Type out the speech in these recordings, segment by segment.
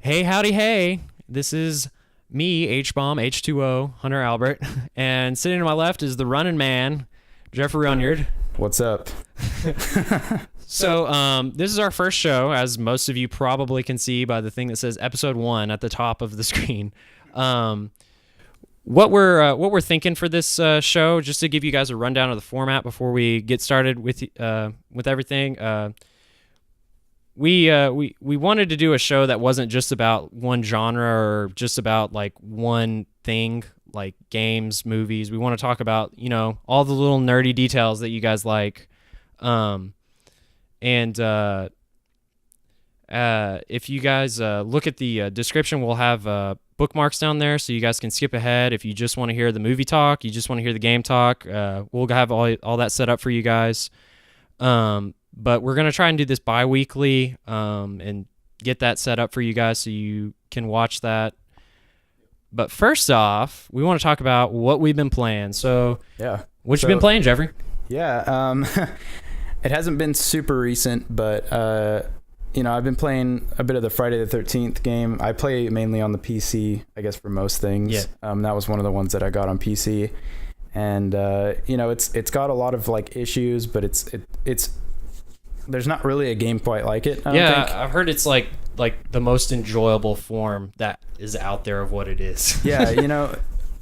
Hey, howdy, hey. This is me, H-Bomb, H2O, Hunter Albert. And sitting to my left is the running man, Jeffrey Runyard. What's up? So this is our first show, as most of you probably can see by the thing that says episode 1 at the top of the screen. What we're thinking for this show, just to give you guys a rundown of the format before we get started with everything. We wanted to do a show that wasn't just about one genre or just about like one thing, like games, movies. We want to talk about, all the little nerdy details that you guys like. If you guys look at the description, we'll have bookmarks down there so you guys can skip ahead. If you just want to hear the movie talk, you just want to hear the game talk, we'll have all that set up for you guys. But we're going to try and do this bi-weekly and get that set up for you guys so you can watch that. But first off, we want to talk about what we've been playing. So, what you been playing, Jeffrey? Yeah, it hasn't been super recent, but, I've been playing a bit of the Friday the 13th game. I play mainly on the PC, I guess, for most things. Yeah. That was one of the ones that I got on PC. And, it's got a lot of, like, issues, but it's there's not really a game quite like it, I don't think. I've heard it's like the most enjoyable form that is out there of what it is. Yeah,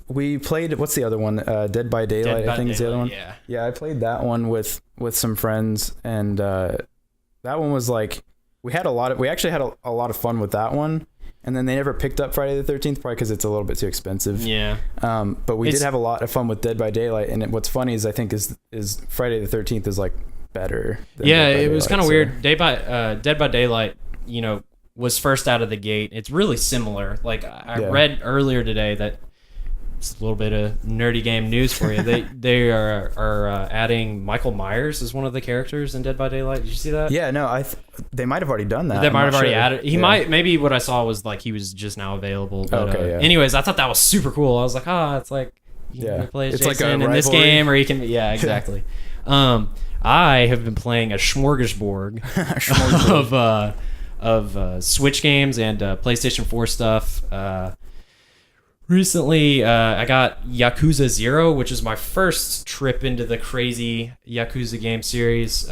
we played, what's the other one? Dead by Daylight, I think is the other one. Yeah, I played that one with some friends, and that one was like, we actually had a lot of fun with that one, and then they never picked up Friday the 13th, probably because it's a little bit too expensive. Yeah. But we did have a lot of fun with Dead by Daylight, and what's funny is I think is Friday the 13th is like better than it was kind of weird. Dead by Daylight, was first out of the gate. It's really similar. Like I read earlier today that it's a little bit of nerdy game news for you. They are adding Michael Myers as one of the characters in Dead by Daylight. Did you see that? Yeah, no, they might have already done that. They might have already added. Maybe what I saw was like he was just now available. But, anyways, I thought that was super cool. I was like, it's like you can play as Jason like in this game, or you can, exactly. I have been playing a smorgasbord of Switch games and PlayStation 4 stuff. Recently, I got Yakuza 0, which is my first trip into the crazy Yakuza game series.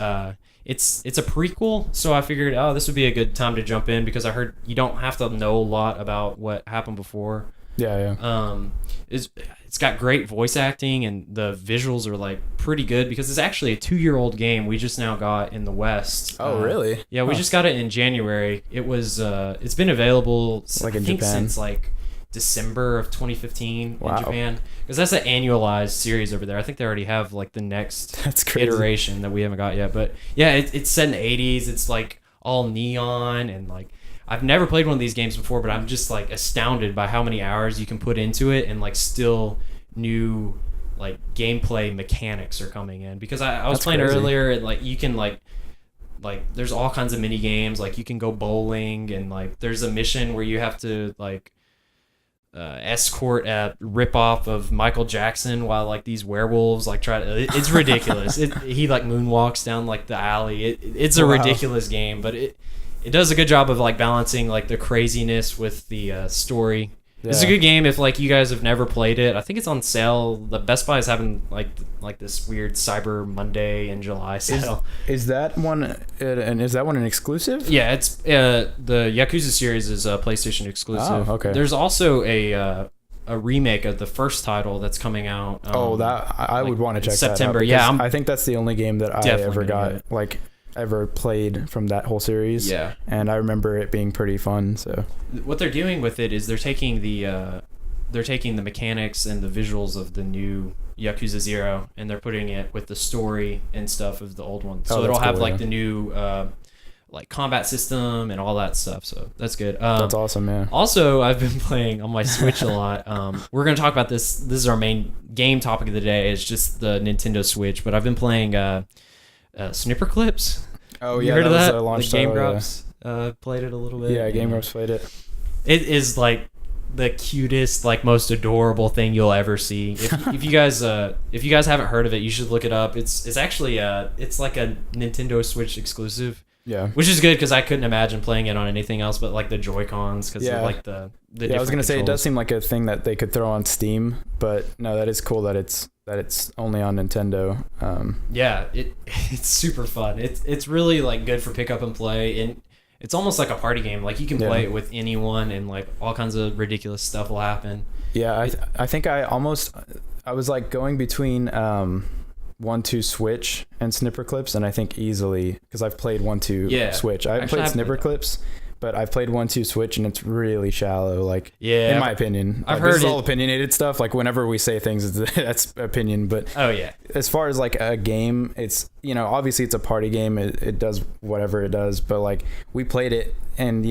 It's a prequel, so I figured, this would be a good time to jump in because I heard you don't have to know a lot about what happened before. Yeah. It's got great voice acting, and the visuals are like pretty good because it's actually a 2-year-old game we just now got in the West. Oh, really? Yeah, we just got it in January. It was it's been available since like December of 2015 in Japan, because that's an annualized series over there. I think they already have like the next iteration that we haven't got yet. But yeah, it's set in the 80s. It's like all neon, and like I've never played one of these games before, but I'm just like astounded by how many hours you can put into it, and like still new like gameplay mechanics are coming in. Because I was playing earlier, and like you can like there's all kinds of mini games. Like you can go bowling, and like there's a mission where you have to like escort a ripoff of Michael Jackson while like these werewolves like try to. It's ridiculous. He like moonwalks down like the alley. It's a ridiculous game, but it does a good job of like balancing like the craziness with the story. Yeah. It's a good game if like you guys have never played it. I think it's on sale. The Best Buy is having like this weird Cyber Monday in July sale. Is that one an exclusive? Yeah, it's the Yakuza series is a PlayStation exclusive. Oh, okay. There's also a remake of the first title that's coming out. That I would want to check September. That out. Yeah, I think that's the only game that I ever got ever played from that whole series. Yeah, and I remember it being pretty fun. So what they're doing with it is they're taking the mechanics and the visuals of the new Yakuza 0, and they're putting it with the story and stuff of the old one. So it'll have the new like combat system and all that stuff. So that's good. That's awesome, man. Also, I've been playing on my Switch a lot. We're going to talk about this. This is our main game topic of the day. It's just the Nintendo Switch, but I've been playing Snipper Clips. Oh, you heard of that? The Game Grumps played it a little bit. Yeah, Game Grumps played it. It is like the cutest, like most adorable thing you'll ever see. If you guys haven't heard of it, you should look it up. It's actually it's like a Nintendo Switch exclusive. Yeah. Which is good because I couldn't imagine playing it on anything else but like the Joy-Cons because of like the yeah, I was gonna say it does seem like a thing that they could throw on Steam, but no, that is cool that it's only on Nintendo. Yeah, it's super fun. It's really like good for pick up and play, and it's almost like a party game. Like you can play it with anyone, and like all kinds of ridiculous stuff will happen. Yeah, I think I was like going between 1-2 Switch and Snipper Clips, and I think easily because I've played 1-2 Switch. I haven't played Snipper Clips, but I've played 1-2 Switch, and it's really shallow. Like, in my opinion, I've heard this is all opinionated stuff. Like whenever we say things, that's opinion. But as far as like a game, it's obviously it's a party game. It does whatever it does. But like we played it, and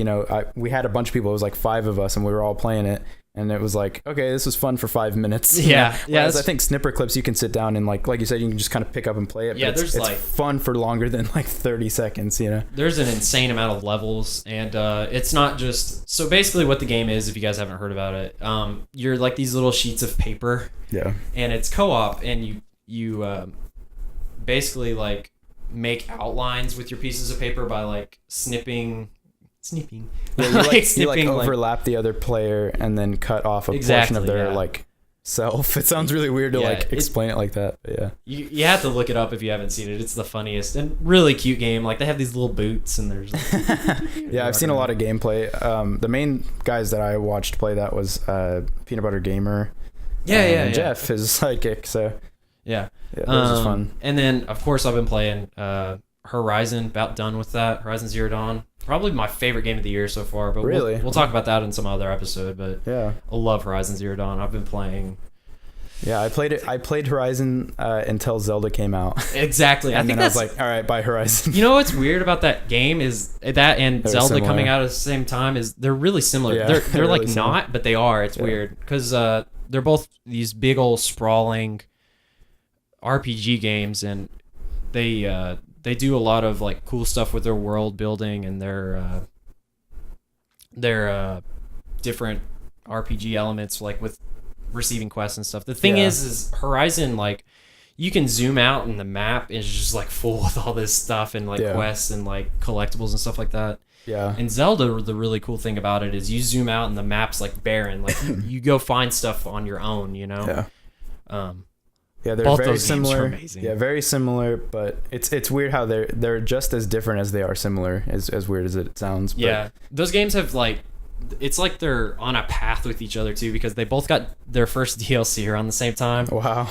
we had a bunch of people. It was like 5 of us, and we were all playing it. And it was like, okay, this was fun for 5 minutes. Yeah. Whereas I think Snipper Clips, you can sit down and like you said, you can just kind of pick up and play it. Yeah, it's like fun for longer than like 30 seconds, There's an insane amount of levels, and it's not just... So basically what the game is, if you guys haven't heard about it, you're like these little sheets of paper. Yeah. And it's co-op, and you basically like make outlines with your pieces of paper by like snipping. Yeah, you like overlap the other player and then cut off a portion of their like self. It sounds really weird to like explain it like that, but yeah. You have to look it up if you haven't seen it. It's the funniest and really cute game. Like they have these little boots and there's yeah, I've seen a lot of gameplay. The main guys that I watched play that was Peanut Butter Gamer. And Jeff, his sidekick, so yeah, this was fun. And then of course I've been playing Horizon, about done with that. Horizon Zero Dawn. Probably my favorite game of the year so far, but we'll talk about that in some other episode. But yeah, I love Horizon Zero Dawn. I've been playing. Yeah, I played Horizon until Zelda came out. Exactly. I was like, all right, bye Horizon. You know what's weird about that game is that and they're Zelda similar. Coming out at the same time is they're really similar. Yeah, they're really like similar. not, but they are. It's weird because they're both these big old sprawling RPG games, and they do a lot of like cool stuff with their world building and their different RPG elements, like with receiving quests and stuff. The thing is Horizon, like you can zoom out and the map is just like full with all this stuff and like quests and like collectibles and stuff like that. Yeah. And Zelda, the really cool thing about it is you zoom out and the map's like barren. Like you go find stuff on your own, Yeah. Yeah, they're both very those games similar. are amazing. Yeah, very similar, but it's weird how they're just as different as they are similar, as weird as it sounds. But yeah, those games have like, it's like they're on a path with each other too, because they both got their first DLC around the same time. Wow.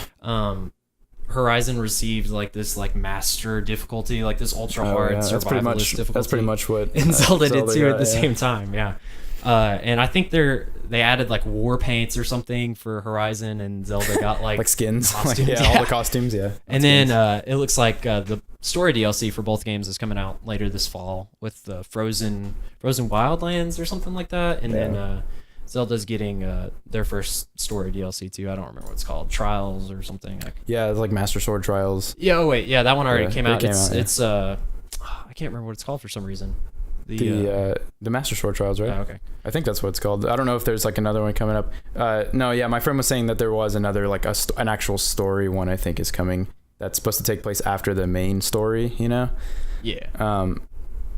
Horizon received like this like master difficulty, like this ultra hard survivalist difficulty. That's pretty much what and Zelda did too at the same time. Yeah. And I think they added like war paints or something for Horizon, and Zelda got like like skins, costumes. all the costumes. Yeah. And then it looks like the story DLC for both games is coming out later this fall with the Frozen Wildlands or something like that. And then Zelda's getting their first story DLC too. I don't remember what it's called, Trials or something. Yeah, it's like Master Sword Trials. Yeah. Oh wait, yeah, that one already came out. It's I can't remember what it's called for some reason. The Master Sword Trials, right? Oh, okay. I think that's what it's called. I don't know if there's like another one coming up. No, yeah, my friend was saying that there was another like an actual story one I think is coming. That's supposed to take place after the main story, Yeah.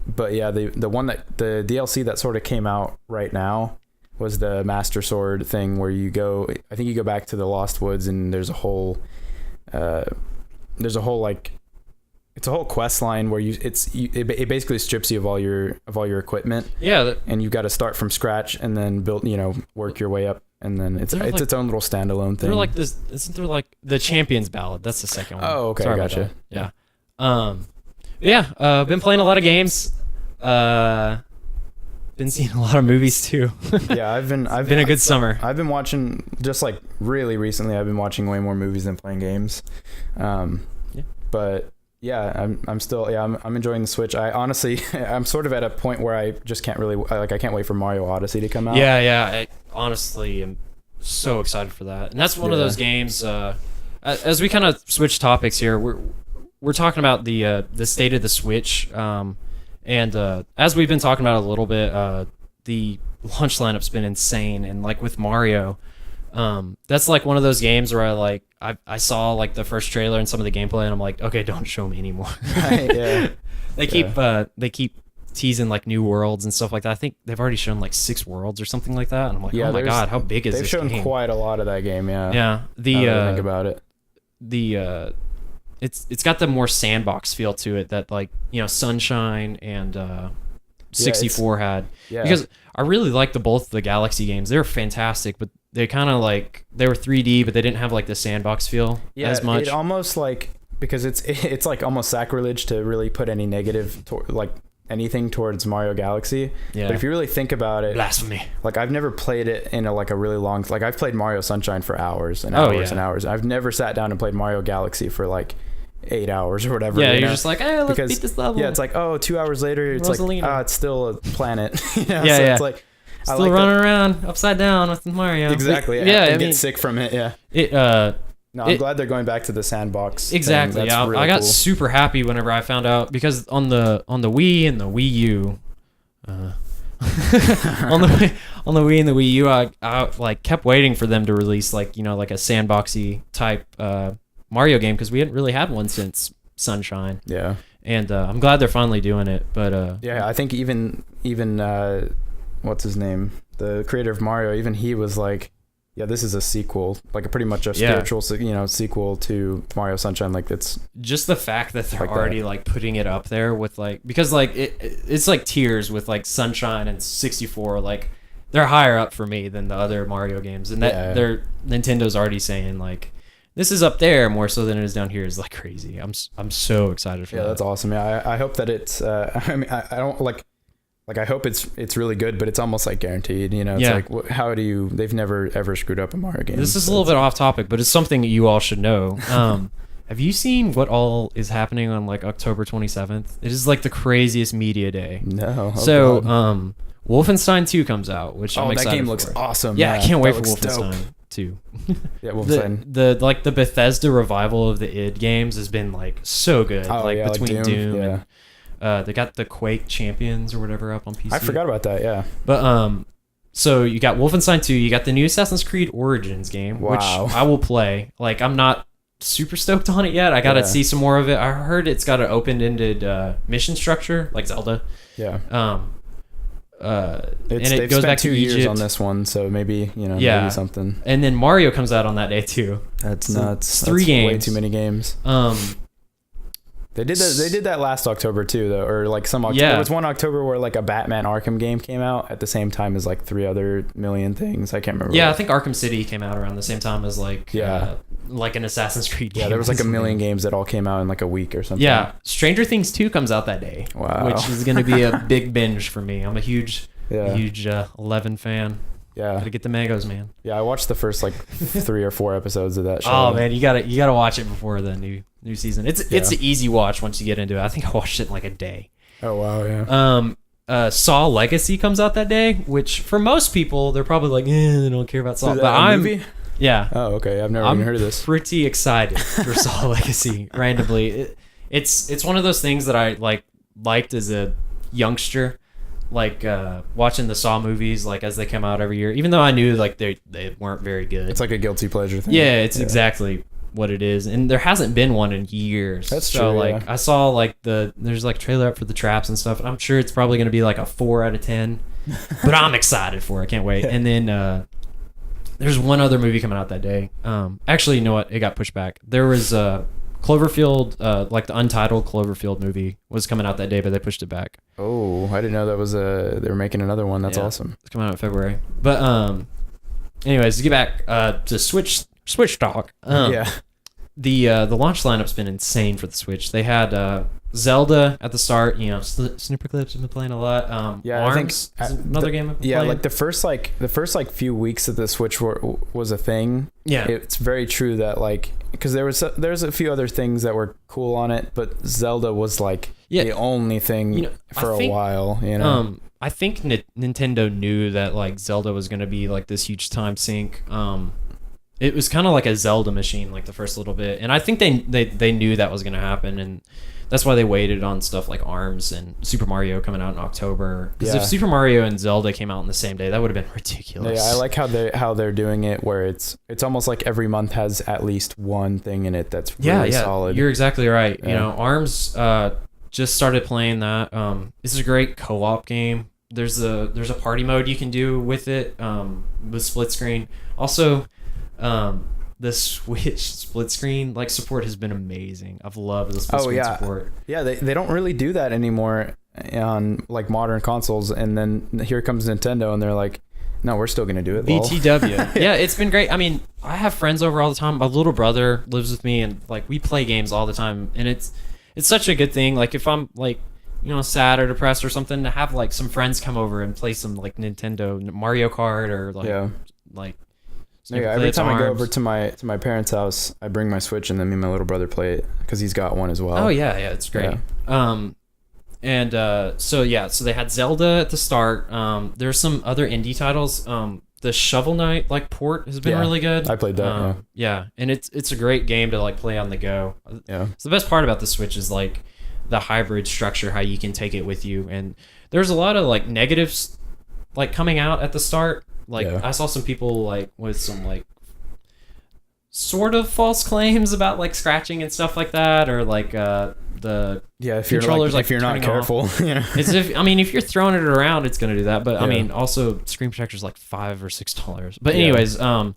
But yeah, the one that the DLC that sort of came out right now was the Master Sword thing, where you go back to the Lost Woods, and there's a whole like, it's a whole quest line where it basically strips you of all your equipment. Yeah. And you got to start from scratch and then build, work your way up, and then it's its own little standalone thing. They're like this. Isn't there like the Champion's Ballad? That's the second one. Oh, okay, gotcha. Yeah. Been playing a lot of games. Been seeing a lot of movies too. Yeah, I've been a good summer. I've been watching, just like really recently, I've been watching way more movies than playing games. But yeah, I'm still I'm enjoying the Switch. I honestly I'm sort of at a point where I just can't really I can't wait for Mario Odyssey to come out. Yeah. I honestly am so excited for that. And that's one of those games. As we kind of switch topics here, we're talking about the state of the Switch. And as we've been talking about a little bit, the launch lineup's been insane. And like with Mario, that's like one of those games where I saw like the first trailer and some of the gameplay, and I'm like, okay, don't show me anymore. Right, yeah. They keep teasing like new worlds and stuff like that. I think they've already shown like 6 worlds or something like that. And I'm like, oh my god, how big is this game? They've shown quite a lot of that game. Yeah. Yeah. Think about it. It's got the more sandbox feel to it that like, you know, Sunshine and 64 had. Yeah. Because I really like both the Galaxy games. They were fantastic, but they kind of like, they were 3D, but they didn't have like the sandbox feel as much. It almost like, because it's like almost sacrilege to really put any negative like anything towards Mario Galaxy. Yeah. But if you really think about it, blasphemy. Like I've never played it in a really long, like I've played Mario Sunshine for hours and hours and hours. I've never sat down and played Mario Galaxy for like 8 hours or whatever. Yeah, you're just like, hey, let's beat this level. Yeah, it's like, 2 hours later, it's Rosalina. like, it's still a planet. You know? Yeah, so it's like still running around upside down with Mario. Exactly. I get sick from it. Yeah. I'm glad they're going back to the sandbox. Exactly. Yeah, really I got super happy whenever I found out, because on the Wii and the Wii U, on the Wii and the Wii U, I like kept waiting for them to release like, you know, like a sandboxy type Mario game, because we hadn't really had one since Sunshine. Yeah. And I'm glad they're finally doing it. But I think even what's his name, the creator of Mario, even he was like, yeah, this is a sequel, like pretty much a spiritual, sequel to Mario Sunshine. Like, it's just the fact that they're already like putting it up there with like, because like it's like tiers with like Sunshine and 64. Like they're higher up for me than the other Mario games, and that Nintendo's already saying like, this is up there more so than it is down here, is like crazy. I'm so excited for that. Yeah, that's awesome. Yeah, I hope that it's. I mean, I don't like. Like, I hope it's really good, but it's almost like guaranteed, you know? It's like, how do you... They've never, ever screwed up a Mario game. This is a little bit off topic, but it's something that you all should know. Have you seen what all is happening on, like, October 27th? It is, like, the craziest media day. No. So, Wolfenstein 2 comes out, which I'm excited for. That game looks awesome. Yeah, I can't wait for Wolfenstein 2. Yeah, Wolfenstein. The Bethesda revival of the id games has been, like, so good. Between Doom and... they got the Quake Champions or whatever up on PC. I forgot about that, yeah. But so you got Wolfenstein 2, you got the new Assassin's Creed Origins game, which I will play. Like, I'm not super stoked on it yet. I gotta see some more of it. I heard it's got an open-ended mission structure, like Zelda. Yeah. It goes back to 2 years Egypt on this one, so maybe, maybe something. And then Mario comes out on that day too. That's nuts. It's 3 games. Way too many games. They did that last October too, though, or like some October. Yeah. There was one October where like a Batman Arkham game came out at the same time as like 3 other million things. I can't remember. Yeah, I think Arkham City came out around the same time as like like an Assassin's Creed game. Yeah, there was like a million games that all came out in like a week or something. Yeah, Stranger Things 2 comes out that day. Wow. Which is going to be a big binge for me. I'm a huge 11 fan. Yeah, gotta get the mangoes, man. Yeah, I watched the first like 3 or 4 episodes of that show. Oh man, you gotta watch it before the new season. It's an easy watch once you get into it. I think I watched it in like a day. Oh wow, yeah. Saw Legacy comes out that day, which for most people they're probably like, they don't care about Saw. But movie? Yeah. Oh okay, I've never even heard of this. Pretty excited for Saw Legacy. Randomly, it's one of those things that I liked as a youngster. Like watching the Saw movies, like as they come out every year, even though I knew like they weren't very good. It's like a guilty pleasure thing. Yeah, it's exactly what it is, and there hasn't been one in years. That's so, true. Like I saw like there's like trailer up for the Traps and stuff. And I'm sure it's probably gonna be like a 4 out of 10, but I'm excited for it. I can't wait. And then there's one other movie coming out that day. Actually, you know what? It got pushed back. There was Cloverfield, like the untitled Cloverfield movie was coming out that day, but they pushed it back. Oh, I didn't know that was they were making another one. That's awesome. It's coming out in February. But anyways, to get back to Switch talk. The launch lineup's been insane for the Switch. They had Zelda at the start. Snipperclips have been playing a lot. Arms, I think another game I've been playing. Like the first few weeks of the Switch was a thing. Yeah, it's very true that like, because there's a few other things that were cool on it, but Zelda was like the only thing for a while. I think Nintendo knew that like Zelda was going to be like this huge time sink. It was kind of like a Zelda machine, like the first little bit, and I think they knew that was going to happen, and that's why they waited on stuff like ARMS and Super Mario coming out in October. Because if Super Mario and Zelda came out on the same day, that would have been ridiculous. Yeah, I like how they're doing it, where it's almost like every month has at least one thing in it that's really solid. You're exactly right. ARMS just started playing that. This is a great co-op game. There's a party mode you can do with it, with split screen. Also, the Switch split screen like support has been amazing. I've loved the split screen support. Yeah, they don't really do that anymore on like modern consoles. And then here comes Nintendo, and they're like, no, we're still gonna do it. BTW. Yeah, it's been great. I mean, I have friends over all the time. My little brother lives with me, and like we play games all the time, and it's such a good thing. Like if I'm like, you know, sad or depressed or something, to have like some friends come over and play some like Nintendo Mario Kart or like. Yeah, every time I go over to my parents' house, I bring my Switch, and then me and my little brother play it because he's got one as well. Oh yeah, it's great. Yeah. So they had Zelda at the start. There's some other indie titles. The Shovel Knight like port has been really good. I played that. Yeah, and it's a great game to like play on the go. Yeah. So the best part about the Switch is like the hybrid structure, how you can take it with you, and there's a lot of like negatives like coming out at the start. Like I saw some people like with some like sort of false claims about like scratching and stuff like that, or like the if controllers if you're not careful. If you're throwing it around, it's gonna do that. But I mean, also screen protector's like $5 or $6. But anyways, I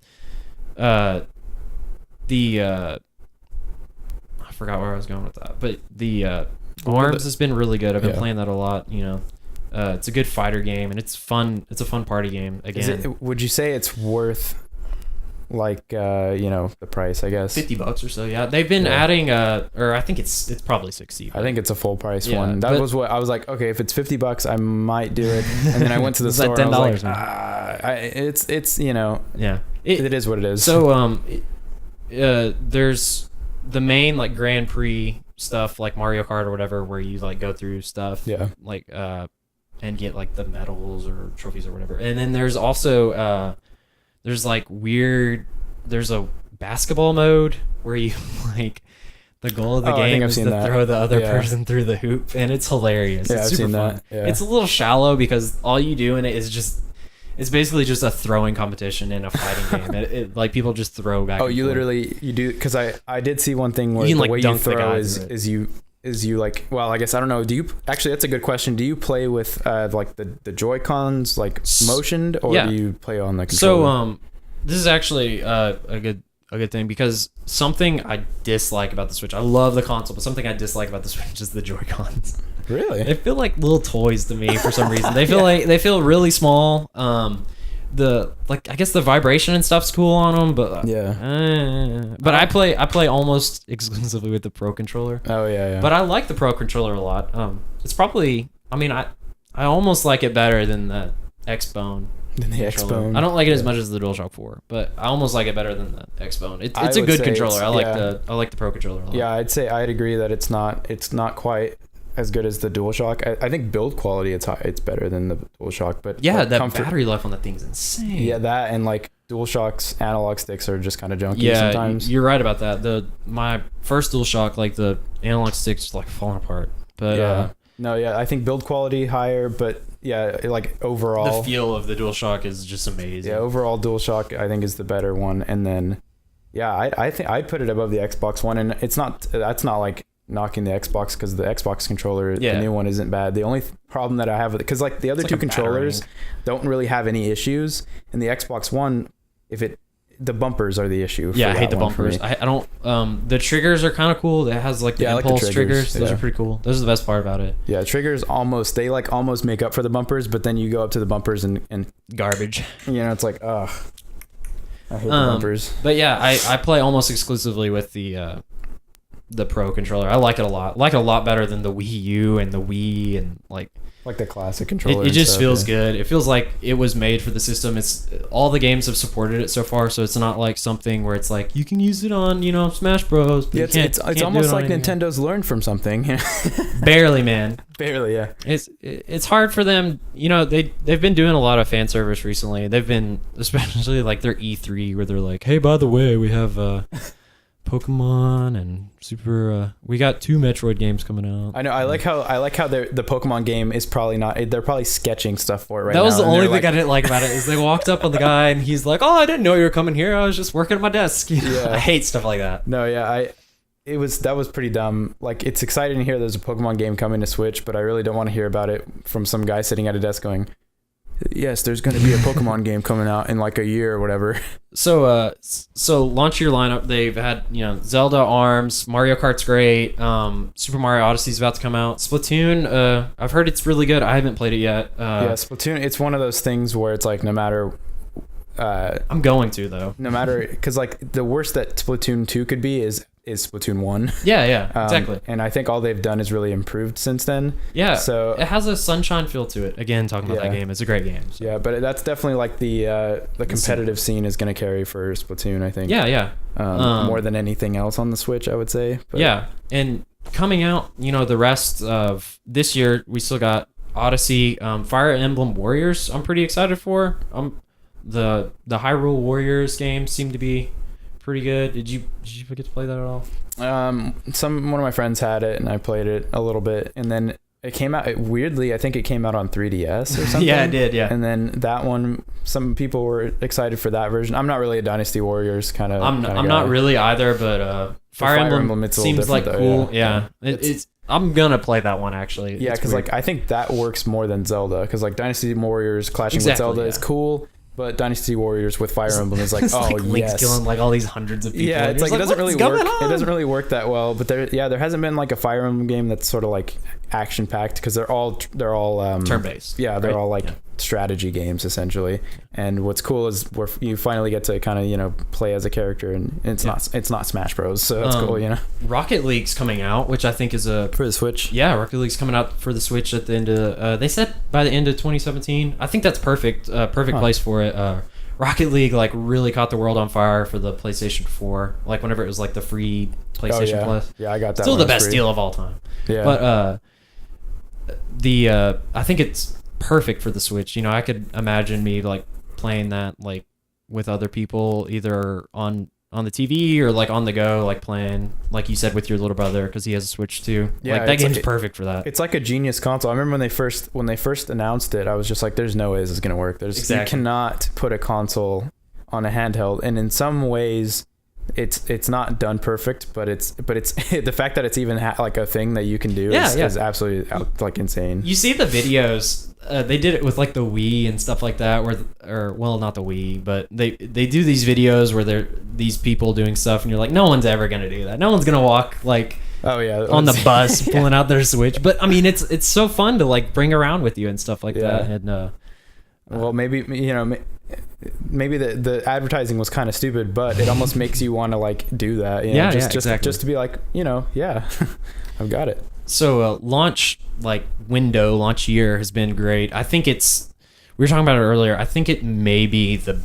forgot where I was going with that. But the ARMS has been really good. I've been playing that a lot. You know. It's a good fighter game, and it's fun. It's a fun party game. Again, would you say it's worth like the price? I guess $50 or so. Yeah, they've been adding or I think it's probably $60. I think it's a full price one. That was what I was like. Okay, if it's $50, I might do it. And then I went to the store. $10. I was like, it's it is what it is. So there's the main like Grand Prix stuff like Mario Kart or whatever, where you like go through stuff. Yeah. Like and get like the medals or trophies or whatever. And then there's also there's a basketball mode where you like the goal of the game is to throw the other person through the hoop, and it's hilarious. Yeah, it's super fun. That. Yeah. It's a little shallow because all you do in it is it's basically just a throwing competition in a fighting game. It like people just throw back. Oh, you literally you do, because I did see one thing where the way you throw is you like, well, I guess I don't know. Do you actually? That's a good question. Do you play with like the Joy-Cons like motioned, or do you play on the controller? So this is actually a good thing, because something I dislike about the Switch. I love the console, but something I dislike about the Switch is the Joy-Cons. Really? They feel like little toys to me for some reason. They feel like they feel really small. I guess the vibration and stuff's cool on them, but but I play almost exclusively with the Pro controller. Oh yeah. But I like the Pro controller a lot. It's probably, I almost like it better than the X-Bone. Than the X-Bone. I don't like it as much as the DualShock 4, but I almost like it better than the X-Bone. It's a good controller. I like the Pro controller a lot. Yeah, I'd agree that it's not quite as good as the DualShock. I think build quality it's better than the DualShock, but yeah, that battery life on that thing's insane. Yeah, that and like DualShock's analog sticks are just kind of junky sometimes. You're right about that. My first DualShock, like the analog sticks like falling apart. But I think build quality higher, but like overall the feel of the DualShock is just amazing. Yeah, overall DualShock I think is the better one, and then I think I'd put it above the Xbox One, and that's not like knocking the Xbox, because the Xbox controller, the new one, isn't bad. The only problem that I have with it, because like the other two controllers don't really have any issues, and the Xbox One, the bumpers are the issue. I hate the bumpers. I don't. The triggers are kind of cool. It has like the impulse like the triggers. Those are pretty cool. Those are the best part about it. Yeah, triggers almost make up for the bumpers, but then you go up to the bumpers and garbage. It's like, ugh. I hate the bumpers. But yeah, I play almost exclusively with the Pro controller. I like it a lot. I like it a lot better than the Wii U and the Wii and like the classic controller. It just feels good. It feels like it was made for the system. It's all the games have supported it so far, so it's not like something where it's like you can use it on Smash Bros. But it's almost like Nintendo's learned from something. Barely, man. Barely, yeah. It's hard for them. They've been doing a lot of fan service recently. They've been, especially like their E3, where they're like, hey, by the way, we have Pokemon and we got 2 Metroid games coming out. I know. I like how the Pokemon game is probably not. They're probably sketching stuff for it right now. That was the only thing I didn't like about it, is they walked up on the guy and he's like, "Oh, I didn't know you were coming here. I was just working at my desk." I hate stuff like that. No, yeah, that was pretty dumb. Like, it's exciting to hear there's a Pokemon game coming to Switch, but I really don't want to hear about it from some guy sitting at a desk going, yes, there's going to be a Pokemon game coming out in like a year or whatever. So launch your lineup. They've had, Zelda, ARMS, Mario Kart's great. Super Mario Odyssey's about to come out. Splatoon, I've heard it's really good. I haven't played it yet. Splatoon, it's one of those things where it's like, no matter... I'm going to, though. No matter... Because like the worst that Splatoon 2 could be is Splatoon 1. Yeah, exactly. And I think all they've done is really improved since then. Yeah, so it has a sunshine feel to it. Again, talking about that game, it's a great game. So. Yeah, but that's definitely like the competitive scene is going to carry for Splatoon, I think. Yeah. More than anything else on the Switch, I would say. But. Yeah, and coming out, the rest of this year, we still got Odyssey, Fire Emblem Warriors. I'm pretty excited for. The Hyrule Warriors games seem to be pretty good. Did you get to play that at all? One of my friends had it and I played it a little bit, and then it came out weirdly. I think it came out on 3DS or something. Yeah, it did. Yeah. And then that one, some people were excited for that version. I'm not really a Dynasty Warriors kind of. I'm not really either, but Fire Emblem seems like though, cool. Yeah. It's I'm gonna play that one actually. Yeah, because like I think that works more than Zelda. Because like Dynasty Warriors clashing with Zelda is cool. But Dynasty Warriors with Fire Emblem is like, Link's killing like all these hundreds of people. Yeah, it's like it doesn't really work. It doesn't really work that well. But there hasn't been like a Fire Emblem game that's sort of like action packed, because they're all turn based. Yeah, they're all like strategy games essentially. And what's cool is where you finally get to kind of play as a character, and it's not Smash Bros. So that's cool. Rocket League's coming out, which I think is for the Switch. Yeah, Rocket League's coming out for the Switch at the end of. They said by the end of 2017. I think that's perfect. Place for it. Rocket League like really caught the world on fire for the PlayStation 4. Like whenever it was like the free PlayStation Plus. Yeah, I got that. Still the best deal of all time. Yeah. But I think it's perfect for the Switch. I could imagine me like playing that like with other people, either on the TV or like on the go, like playing, like you said, with your little brother, because he has a Switch too. Yeah, like that game's perfect for that. It's like a genius console. I remember when they first announced it, I was just like, "There's no way this is gonna work. You cannot put a console on a handheld." And in some ways, it's not done perfect, but it's the fact that it's even like a thing that you can do is absolutely like insane. You see the videos. They did it with like the Wii and stuff like that, not the Wii, but they do these videos where these people doing stuff, and you're like, no one's ever gonna do that. No one's gonna walk like on the bus pulling out their Switch. But I mean, it's so fun to like bring around with you and stuff like that. And well, maybe maybe the advertising was kind of stupid, but it almost makes you want to like do that. Exactly. Just to be like, I've got it. So launch year has been great. I think we were talking about it earlier. I think it may be the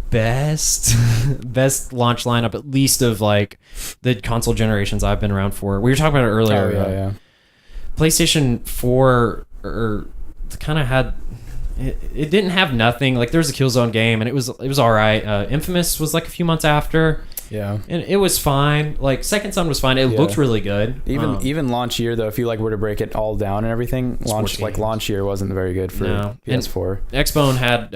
best launch lineup, at least of like the console generations I've been around for. We were talking about it earlier. Yeah. PlayStation 4 kind of had. It didn't have nothing. Like there was a Killzone game, and it was all right. Infamous was like a few months after. Yeah, and it was fine. Like Second Son was fine. It looked really good. Even launch year though, if you like were to break it all down and everything, launch year wasn't very good for PS4. And Xbone had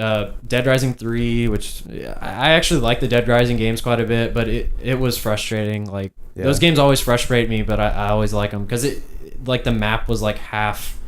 Dead Rising 3, which I actually like the Dead Rising games quite a bit, but it was frustrating. Like those games always frustrate me, but I always like them because the map was like half.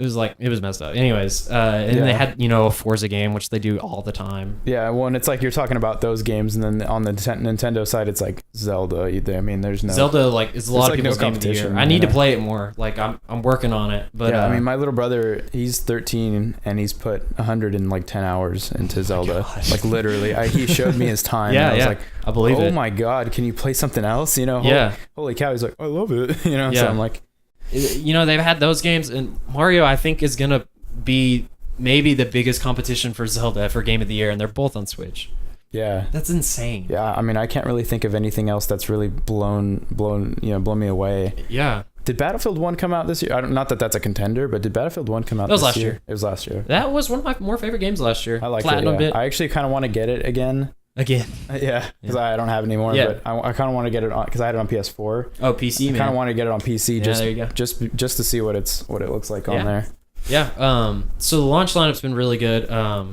It was messed up. Anyways, and they had, a Forza game, which they do all the time. Yeah, well, and it's like you're talking about those games, and then on the Nintendo side, it's like Zelda. I mean, there's no... Zelda, like, is a lot of people's game of the year. I need to play it more. Like, I'm working on it. But I mean, my little brother, he's 13, and he's put 110 hours into Zelda. Like, literally. He showed me his time. Yeah, and I was like, I believe it. Oh, my God, can you play something else? Holy cow. He's like, I love it. So I'm like... they've had those games, and Mario I think is gonna be maybe the biggest competition for Zelda for Game of the Year, and they're both on Switch. Yeah, that's insane. Yeah, I mean, I can't really think of anything else that's really blown me away. Yeah. Did Battlefield 1 come out this year? Not that that's a contender, but did Battlefield 1 come out this year? It was last year. That was one of my more favorite games last year. I like it. Yeah. I actually kind of want to get it again. Yeah, because I don't have it anymore. But I kind of want to get it on, because I had it on PS4. Oh, PC. I kind of want to get it on PC. There you go. Just to see what it looks like on there. Yeah. So the launch lineup's been really good. I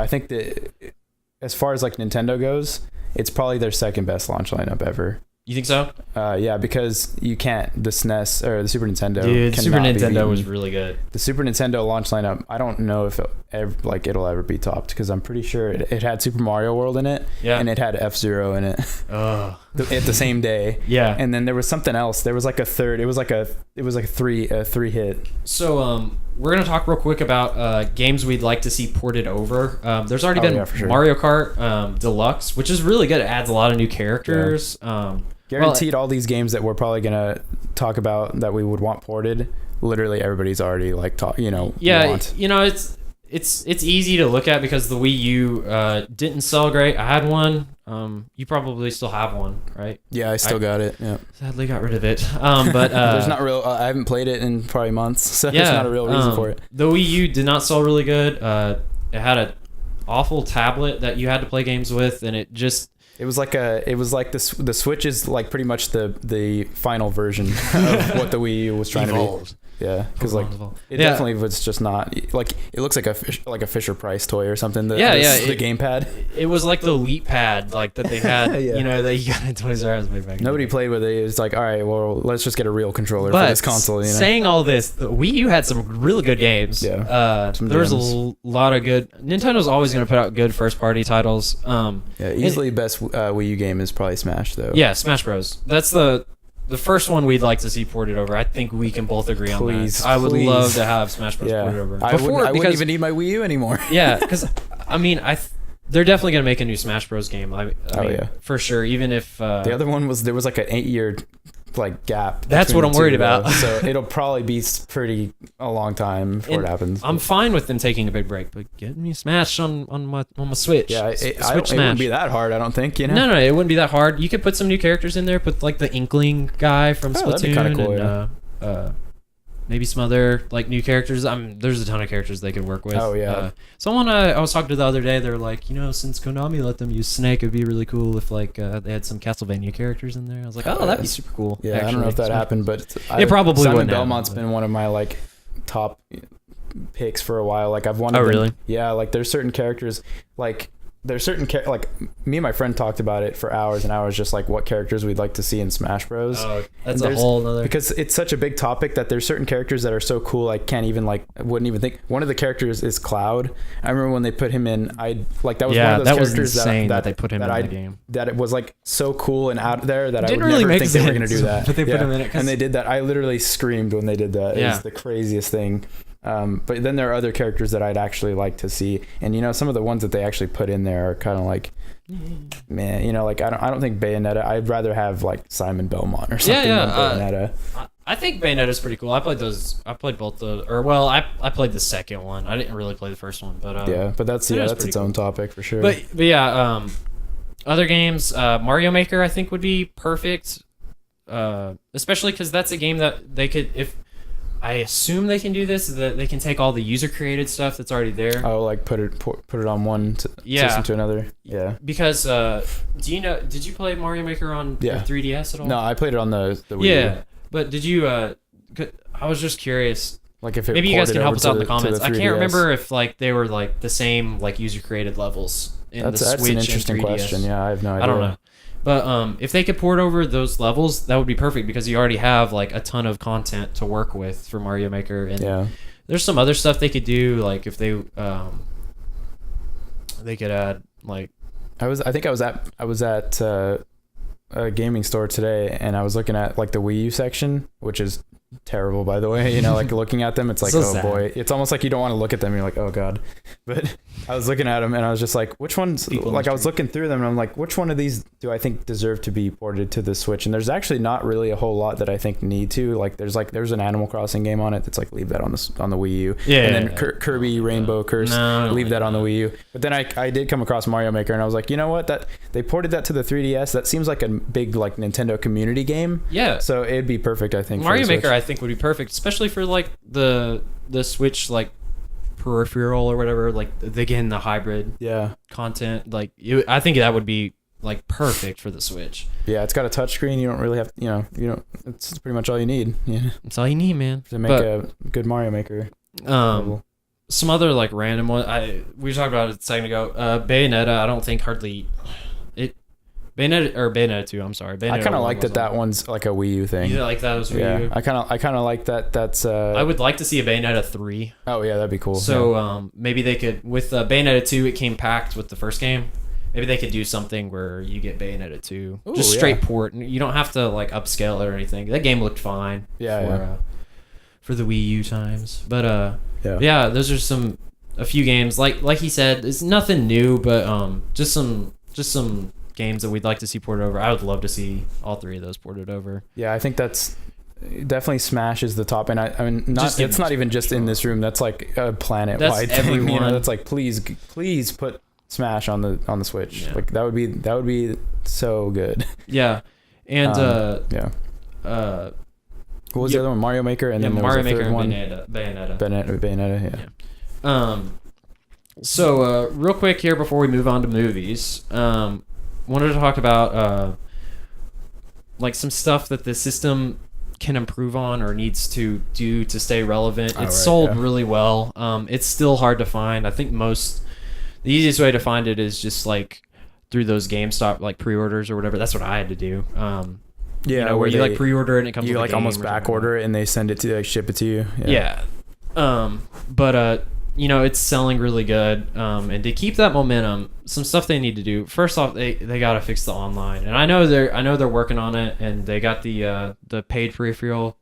think as far as like Nintendo goes, it's probably their second best launch lineup ever. You think so? Yeah, because you can't, the SNES or the Super Nintendo. Dude, Super Nintendo was really good. The Super Nintendo launch lineup, I don't know if it'll ever be topped, because I'm pretty sure it had Super Mario World in it, and it had F-Zero in it at the same day. Yeah. And then there was something else. There was like a third. It was like a three hit. So we're gonna talk real quick about games we'd like to see ported over. There's already been Mario Kart Deluxe, which is really good. It adds a lot of new characters. Yeah. Guaranteed, all these games that we're probably gonna talk about that we would want ported, literally everybody's already like it's easy to look at because the Wii U didn't sell great. I had one. You probably still have one, right? Yeah, I still got it. Yeah, sadly got rid of it. But there's not real. I haven't played it in probably months, so there's not a real reason for it. The Wii U did not sell really good. It had an awful tablet that you had to play games with, and it was like the Switch is like pretty much the final version of what the Wii U was trying to be. Yeah, because like it definitely was just not like, it looks like a Fisher Price toy or something. The gamepad. It was like the Elite Pad like that they had. That you got in Toys R Us way back. Nobody played with it. It's like, all right, well, let's just get a real controller for this console. Saying all this, the Wii U had some really good games. Yeah, there was a lot of good. Nintendo's always going to put out good first party titles. Easily best Wii U game is probably Smash though. Yeah, Smash Bros. That's the first one we'd like to see ported over. I think we can both agree on that. I would love to have Smash Bros. Ported over. I wouldn't even need my Wii U anymore. Yeah, because I mean, they're definitely gonna make a new Smash Bros. Game. I mean, for sure. Even if the other one there was like an 8-year like gap. That's what I'm worried about. So it'll probably be a long time before it happens. I'm fine with them taking a big break, but get me Smash on my Switch. Yeah, it wouldn't be that hard, I don't think. No, it wouldn't be that hard. You could put some new characters in there. Put like the Inkling guy from Splatoon. That'd be kind of cool. And, maybe some other like new characters. There's a ton of characters they could work with. Oh yeah. Someone I was talking to the other day, they're like, since Konami let them use Snake, it'd be really cool if like they had some Castlevania characters in there. I was like, that'd be super cool. Yeah, actually. I don't know if that happened, but it probably Simon Belmont's been one of my like top picks for a while. Like I've wanted. Oh really? Yeah, like there's certain characters like. There's certain like me and my friend talked about it for hours and hours, just like what characters we'd like to see in Smash Bros. Oh, that's a whole nother, because it's such a big topic that there's certain characters that are so cool I can't even wouldn't even think. One of the characters is Cloud. I remember when they put him in, that was one of those characters that they put him in the game. That it was like so cool and out there that I would really never think they were gonna do that. But they put him in it, and they did that. I literally screamed when they did that. It was the craziest thing. But then there are other characters that I'd actually like to see, and some of the ones that they actually put in there are kind of like, man, like I don't think Bayonetta. I'd rather have like Simon Belmont or something than Bayonetta. I think Bayonetta's pretty cool. I played those. I played both I played the second one. I didn't really play the first one, but but that's its own topic for sure. But yeah, other games, Mario Maker I think would be perfect, especially because that's a game that they could I assume they can do this, that they can take all the user-created stuff that's already there. Oh, like put it on one system to another. Yeah. Because, did you play Mario Maker on your 3DS at all? No, I played it on the Wii U. Yeah, but did you, I was just curious. Like if it maybe you guys can help us out in the comments. I can't remember if like they were like the same like user-created levels in the Switch and 3DS. That's an interesting question. Yeah, I have no idea. I don't know. But if they could port over those levels, that would be perfect because you already have like a ton of content to work with for Mario Maker. And there's some other stuff they could do, like if they could add like. I was at a gaming store today, and I was looking at like the Wii U section, which is terrible, by the way. Like looking at them, it's like, so sad. Boy, it's almost like you don't want to look at them. You're like, oh god. But I was looking at them, and I was just like, which ones? Like I was looking through them, and I'm like, which one of these do I think deserve to be ported to the Switch? And there's actually not really a whole lot that I think need to. Like there's an Animal Crossing game on it that's like, leave that on the Wii U. Yeah. And then Kirby Rainbow Curse, leave that on the Wii U. But then I did come across Mario Maker, and I was like, you know what? That they ported that to the 3DS. That seems like a big like Nintendo community game. Yeah. So it'd be perfect, I think. Mario Maker, I think would be perfect, especially for like the Switch like peripheral or whatever, like again the hybrid content. Like I think that would be like perfect for the Switch. Yeah, it's got a touchscreen. You don't really have you don't. It's pretty much all you need. Yeah, it's all you need, man, to make a good Mario Maker. some other like random one. We talked about it a second ago. Bayonetta. I don't think hardly it. Bayonetta 2. I'm sorry. Bayonetta I kind of like that one's like a Wii U thing. You like that was Wii U? I kind of like that. That's. I would like to see a Bayonetta 3. Oh yeah, that'd be cool. So maybe they could with Bayonetta 2. It came packed with the first game. Maybe they could do something where you get Bayonetta 2. Ooh, just straight port. You don't have to like upscale it or anything. That game looked fine. For the Wii U times. But yeah, those are a few games. Like he said, it's nothing new, but just some games that we'd like to see ported over. I would love to see all 3 of those ported over. Yeah, I think that's definitely Smash is the top, and I mean, it's not even just in this room. That's like a planet-wide thing. You know, that's like please put Smash on the Switch. Yeah. Like that would be so good. Yeah, and what was the other one? Mario Maker, and then Mario Maker and Bayonetta. Yeah. So real quick here before we move on to movies, wanted to talk about like some stuff that the system can improve on or needs to do to stay relevant. It's sold really well. It's still hard to find. I think the easiest way to find it is just like through those GameStop like pre-orders or whatever. That's what I had to do. Where you like pre-order and it comes. You like almost back order it and they send it to like ship it to you. Yeah. But it's selling really good. And to keep that momentum, some stuff they need to do. First off, they got to fix the online, and I know they're working on it, and they got the paid peripheral,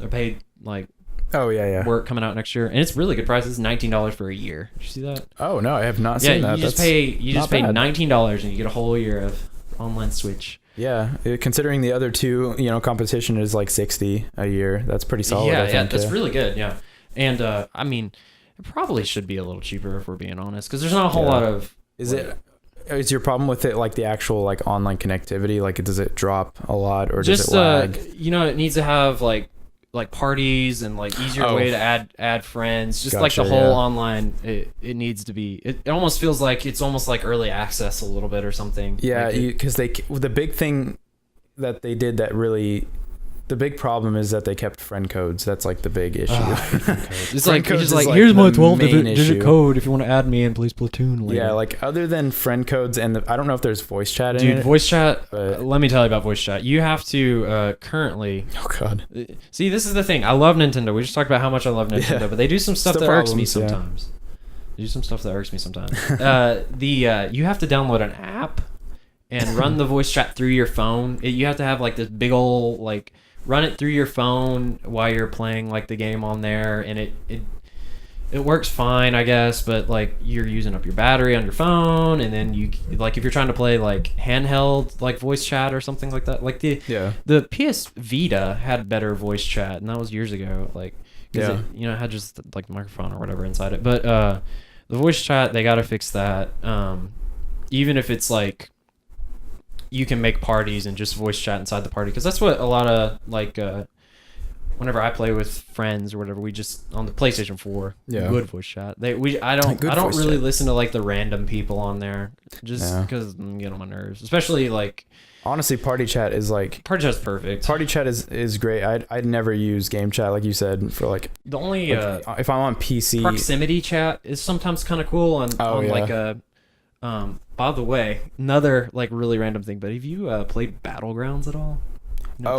or paid like. Oh yeah. Work coming out next year, and it's really good price. It's $19 for a year. Did you see that? Oh no, I have not seen that. You just pay $19 and you get a whole year of online Switch. Yeah, considering the other two, competition is like $60 a year. That's pretty solid. Yeah, that's really good. Yeah, and I mean, it probably should be a little cheaper if we're being honest, because there's not a whole lot of. Is your problem with it like the actual like online connectivity? Like, does it drop a lot or does it lag? It needs to have like parties and like easier way to add friends. Just like the whole online, it needs to be. It almost feels like it's almost like early access a little bit or something. Yeah, because the big thing that they did that really. The big problem is that they kept friend codes. That's like the big issue. It's like here's my 12-digit code if you want to add me and play Splatoon later. Yeah, like other than friend codes and I don't know if there's voice chat in it. Dude, voice chat. Let me tell you about voice chat. You have to currently. Oh God. See, this is the thing. I love Nintendo. We just talked about how much I love Nintendo, but they do some stuff that irks me sometimes. They do some stuff that irks me sometimes. You have to download an app and run the voice chat through your phone. You have to have like this big old like. Run it through your phone while you're playing like the game on there, and it works fine, I guess, but like you're using up your battery on your phone, and then you like if you're trying to play like handheld like voice chat or something like that, like the PS Vita had better voice chat, and that was years ago, like because it had just like the microphone or whatever inside it, but the voice chat, they got to fix that. Even if it's like you can make parties and just voice chat inside the party, because that's what a lot of like whenever I play with friends or whatever, we just on the PlayStation 4 good voice chat. I don't really listen to like the random people on there just because I'm getting on my nerves, especially like honestly party chat is perfect. Party chat is great. I'd never use game chat like you said for like the only if I'm on PC. Proximity chat is sometimes kind of cool on like a by the way, another like really random thing, but have you played Battlegrounds at all?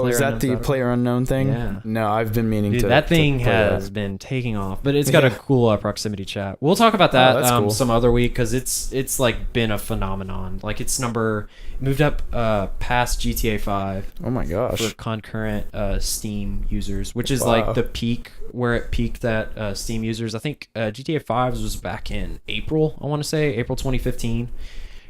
Is that the PlayerUnknown thing? Yeah. No, I've been meaning to. That thing has been taking off, but it's got a cool proximity chat. We'll talk about that cool. Some other week, because it's like been a phenomenon. Like its moved up past GTA 5. Oh my gosh! For concurrent Steam users, which is like the peak where it peaked at Steam users. I think GTA 5 was back in April. I want to say April 2015.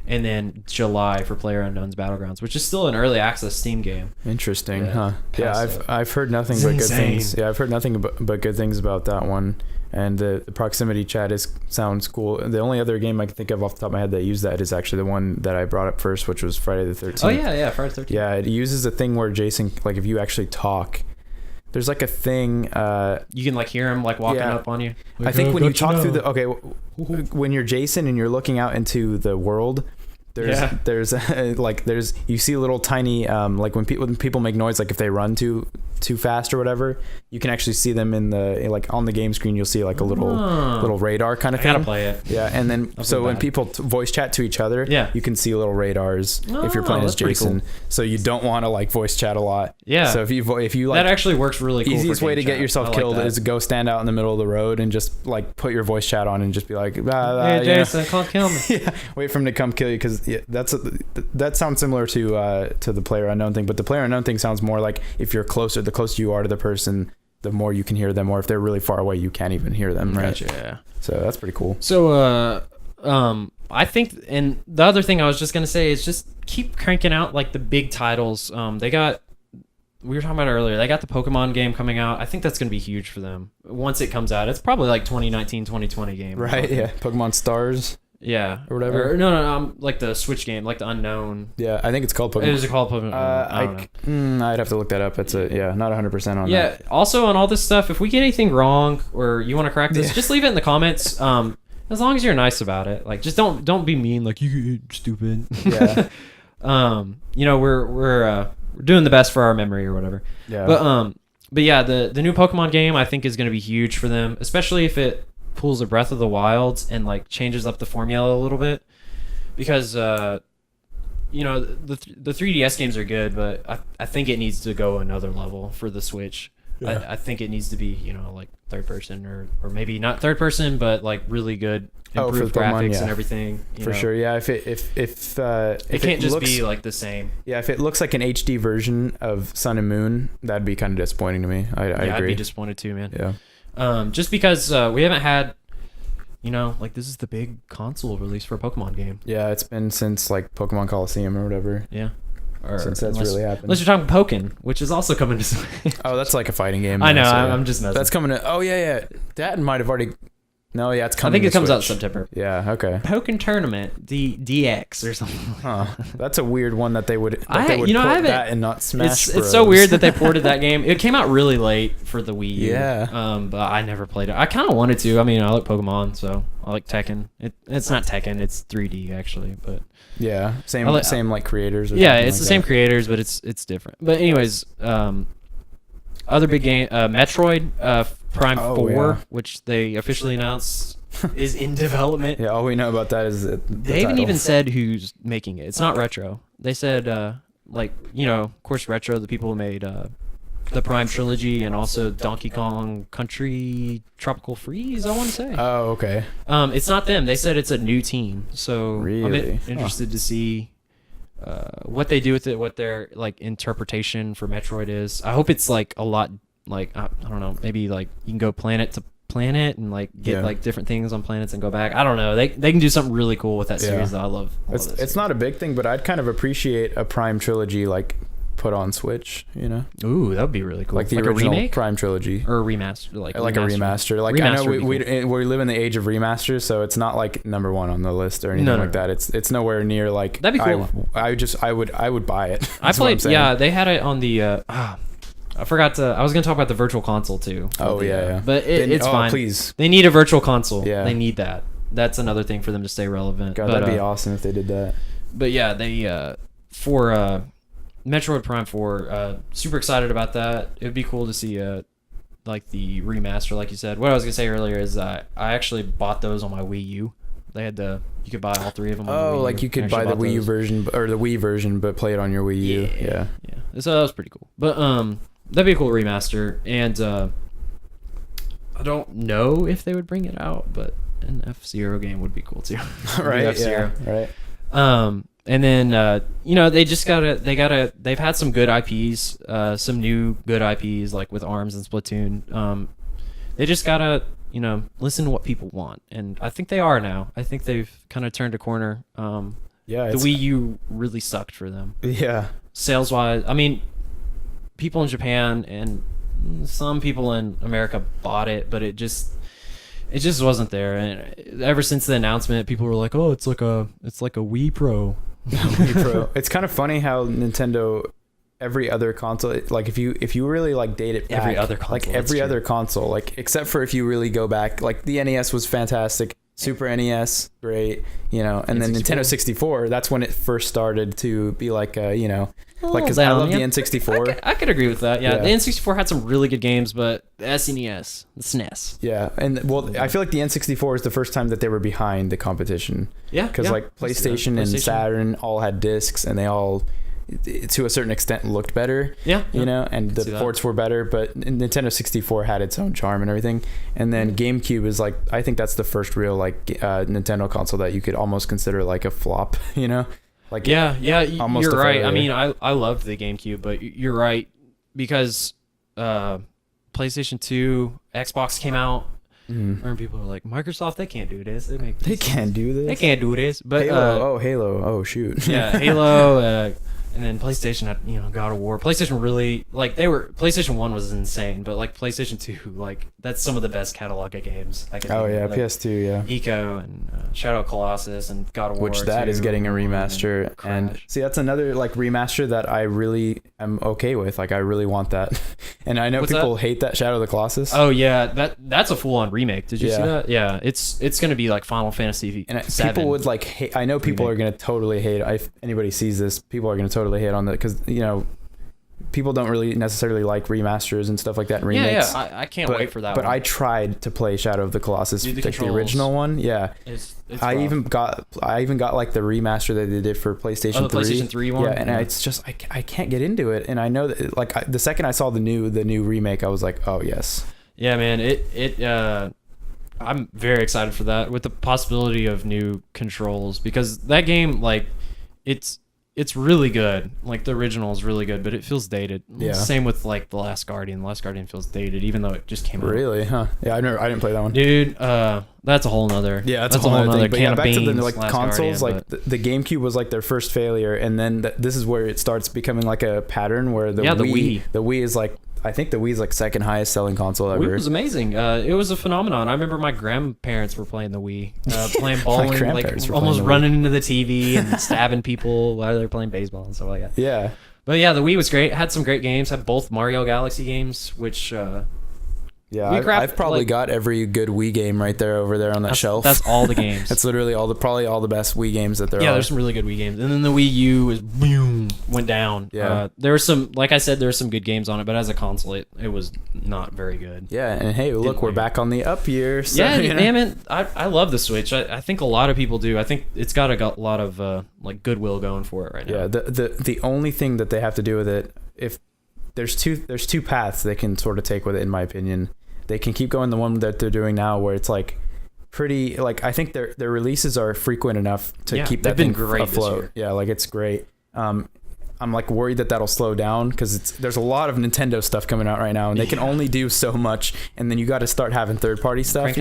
And then July for PlayerUnknown's Battlegrounds, which is still an early access Steam game. Interesting, huh? Yeah, I've heard nothing but good things. Yeah, I've heard nothing but good things about that one. And the proximity chat sounds cool. The only other game I can think of off the top of my head that used that is actually the one that I brought up first, which was Friday the 13th. Oh yeah, Friday the 13th. Yeah, it uses a thing where Jason, like if you actually talk, there's like a thing. You can like hear him like walking up on you. Like, I think when you talk through when you're Jason and you're looking out into the world, there's you see a little tiny like when people make noise, like if they run too fast or whatever, you can actually see them in the like on the game screen. You'll see like a little radar kind of thing. I gotta play it. Yeah, and then when people voice chat to each other, you can see little radars if you're playing as Jason. Cool. So you don't want to like voice chat a lot. Yeah. So if you like, that actually works really cool. Easiest way to get yourself killed is to go stand out in the middle of the road and just like put your voice chat on and just be like, hey Jason, can't kill me. Yeah, wait for him to come kill you, because that sounds similar to the player unknown thing, but the player unknown thing sounds more like if you're closer, the closer you are to the person, the more you can hear them, or if they're really far away, you can't even hear them, right? Gotcha, yeah. So that's pretty cool. So I think, and the other thing I was just gonna say is just keep cranking out like the big titles. We were talking about it earlier. They got the Pokemon game coming out. I think that's going to be huge for them. Once it comes out, it's probably like 2019, 2020 game. Right, yeah. Pokemon Stars. Yeah. Or whatever. No, like the Switch game, like the Unknown. Yeah, I think it's called Pokemon. Is it called Pokemon? I don't know. I'd have to look that up. It's not 100% on that. Yeah, also on all this stuff, if we get anything wrong or you want to correct this, just leave it in the comments. As long as you're nice about it. Like, just don't be mean, like, you stupid. Yeah. We're doing the best for our memory or whatever. Yeah. But yeah, the new Pokemon game I think is going to be huge for them, especially if it pulls a Breath of the Wild and like changes up the formula a little bit, because the 3DS games are good, but I think it needs to go another level for the Switch. Yeah. I think it needs to be like third person or maybe not third person, but like really good improved graphics and everything. For sure, yeah. If it can't just be like the same. Yeah, if it looks like an HD version of Sun and Moon, that'd be kind of disappointing to me. I agree. I'd be disappointed too, man. Yeah. Just because we haven't had, like this is the big console release for a Pokemon game. Yeah, it's been since like Pokemon Coliseum or whatever. Yeah. Since that's really happened. Unless you're talking Pokken, which is also coming to Switch. Oh, that's like a fighting game. I know, so, I'm just messing. That's coming to... Oh, yeah. That might have already... No, yeah, it's coming. I think it comes Switch. out in September. Yeah, okay. Pokken Tournament, the DX or something. Huh. That's a weird one that they would port that and not Smash Bros. It's so weird that they ported that game. It came out really late for the Wii U. Yeah. But I never played it. I kind of wanted to. I mean, I like Pokemon, so I like Tekken. It's not Tekken. It's 3D actually, but yeah, same like creators. Or yeah, it's the same creators, but it's different. But anyways, other big game, Metroid Prime 4, which they officially announced is in development. Yeah, all we know about that is they haven't even said who's making it. It's not Retro. They said of course Retro, the people who made the Prime trilogy and also Donkey Kong Country Tropical Freeze, I want to say. Oh, okay. It's not them. They said it's a new team. So really? I'm interested to see what they do with it, what their like interpretation for Metroid is. I hope it's like a lot like I don't know, maybe like you can go planet to planet and like get like different things on planets and go back. I don't know. They can do something really cool with that series that I love. It's not a big thing, but I'd kind of appreciate a Prime trilogy like put on Switch, Ooh, that would be really cool. Like the original remake? Prime trilogy. Or a remaster. Like a remaster. Like I know we live in the age of remasters, so it's not like number one on the list or anything like that. It's nowhere near like that'd be cool. I would buy it. I played they had it on the I was gonna talk about the virtual console too. Oh yeah. But it's fine. Please. They need a virtual console. Yeah. They need that. That's another thing for them to stay relevant. God, that'd be awesome if they did that. But yeah, they for Metroid Prime 4, super excited about that. It would be cool to see like the remaster, like you said. What I was gonna say earlier is I actually bought those on my Wii U. They had you could buy all three of them. On the Wii U. You could buy the Wii U version or the Wii version, but play it on your Wii U. Yeah. So that was pretty cool. But that'd be a cool remaster, and I don't know if they would bring it out, but an F-Zero game would be cool too. Right. F-Zero. Yeah. Right. And then they've had some good IPs, some new good IPs like with ARMS and Splatoon. They just gotta listen to what people want, and I think they are now. I think they've kind of turned a corner. The Wii U really sucked for them. Yeah. Sales wise, I mean, people in Japan and some people in America bought it, but it just wasn't there. And ever since the announcement, people were like, "Oh, it's like a Wii Pro." Wii Pro. It's kind of funny how Nintendo, every other console, like if you really like date it back, every other console, like except for if you really go back, like the NES was fantastic, Super NES great, and then Nintendo 64, that's when it first started to be like Like, because I love the N64. I could agree with that. Yeah, the N64 had some really good games, but the SNES, the SNES. Yeah, and I feel like the N64 is the first time that they were behind the competition. Yeah, because like PlayStation and Saturn all had discs, and they all, to a certain extent, looked better. Yeah, and the ports were better, but Nintendo 64 had its own charm and everything. And then GameCube is like, I think that's the first real like Nintendo console that you could almost consider like a flop. Like you're right. I mean, I loved the GameCube, but you're right, because PlayStation 2, Xbox came out. And people are like, Microsoft, they can't do this. They can't do this. They can't do this. But Halo. Oh shoot. Yeah, Halo. And then PlayStation had, God of War. PlayStation really, PlayStation 1 was insane, but like PlayStation 2, like that's some of the best catalog of games. PS2, yeah. Eco and Shadow of Colossus and God of War. Which that is getting a remaster. And see, that's another like remaster that I really am okay with. Like I really want that. And I know people hate that Shadow of the Colossus. Oh yeah, that's a full on remake. Did you see that? Yeah, it's gonna be like Final Fantasy. And people would like hate. I know people are gonna totally hate. If anybody sees this, people are gonna totally hate on that, because people don't really necessarily like remasters and stuff like that and remakes. I can't wait for that but one. I tried to play Shadow of the Colossus, the original one. It's I even got like the remaster that they did for PlayStation 3. PlayStation 3 one. Yeah, and it's just I can't get into it, and I know that like the second I saw the new remake, I was like, oh yes. Yeah, man, I'm very excited for that, with the possibility of new controls, because that game, like, it's really good. Like the original is really good, but it feels dated. Yeah. Same with like The Last Guardian. The Last Guardian feels dated, even though it just came out. Really? Huh? Yeah, I didn't play that one. Dude, that's a whole nother. Yeah, that's a whole nother thing. But back to the like consoles, Guardian, like the GameCube was like their first failure, and then this is where it starts becoming like a pattern where the Wii is like, I think the Wii is like second highest selling console ever. Wii was amazing. It was a phenomenon. I remember my grandparents were playing the Wii, playing bowling, like almost running into the TV and stabbing people while they're playing baseball and stuff like that. Yeah. But yeah, the Wii was great. Had some great games. Had both Mario Galaxy games, which I've probably got every good Wii game right there over there on that shelf. That's all the games. That's literally probably all the best Wii games that there are. Yeah, there's some really good Wii games. And then the Wii U went down. Yeah. There were some, like I said, there were some good games on it, but as a console, it was not very good. Yeah, and hey, look, we're back on the up year. So, man, I love the Switch. I think a lot of people do. I think it's got a lot of like goodwill going for it right now. Yeah, the only thing that they have to do with it, if there's two paths they can sort of take with it, in my opinion. They can keep going the one that they're doing now, where it's like pretty, like I think their releases are frequent enough to keep that thing afloat. Yeah, like it's great. I'm like worried that that'll slow down, because there's a lot of Nintendo stuff coming out right now, and they can only do so much, and then you got to start having third party stuff,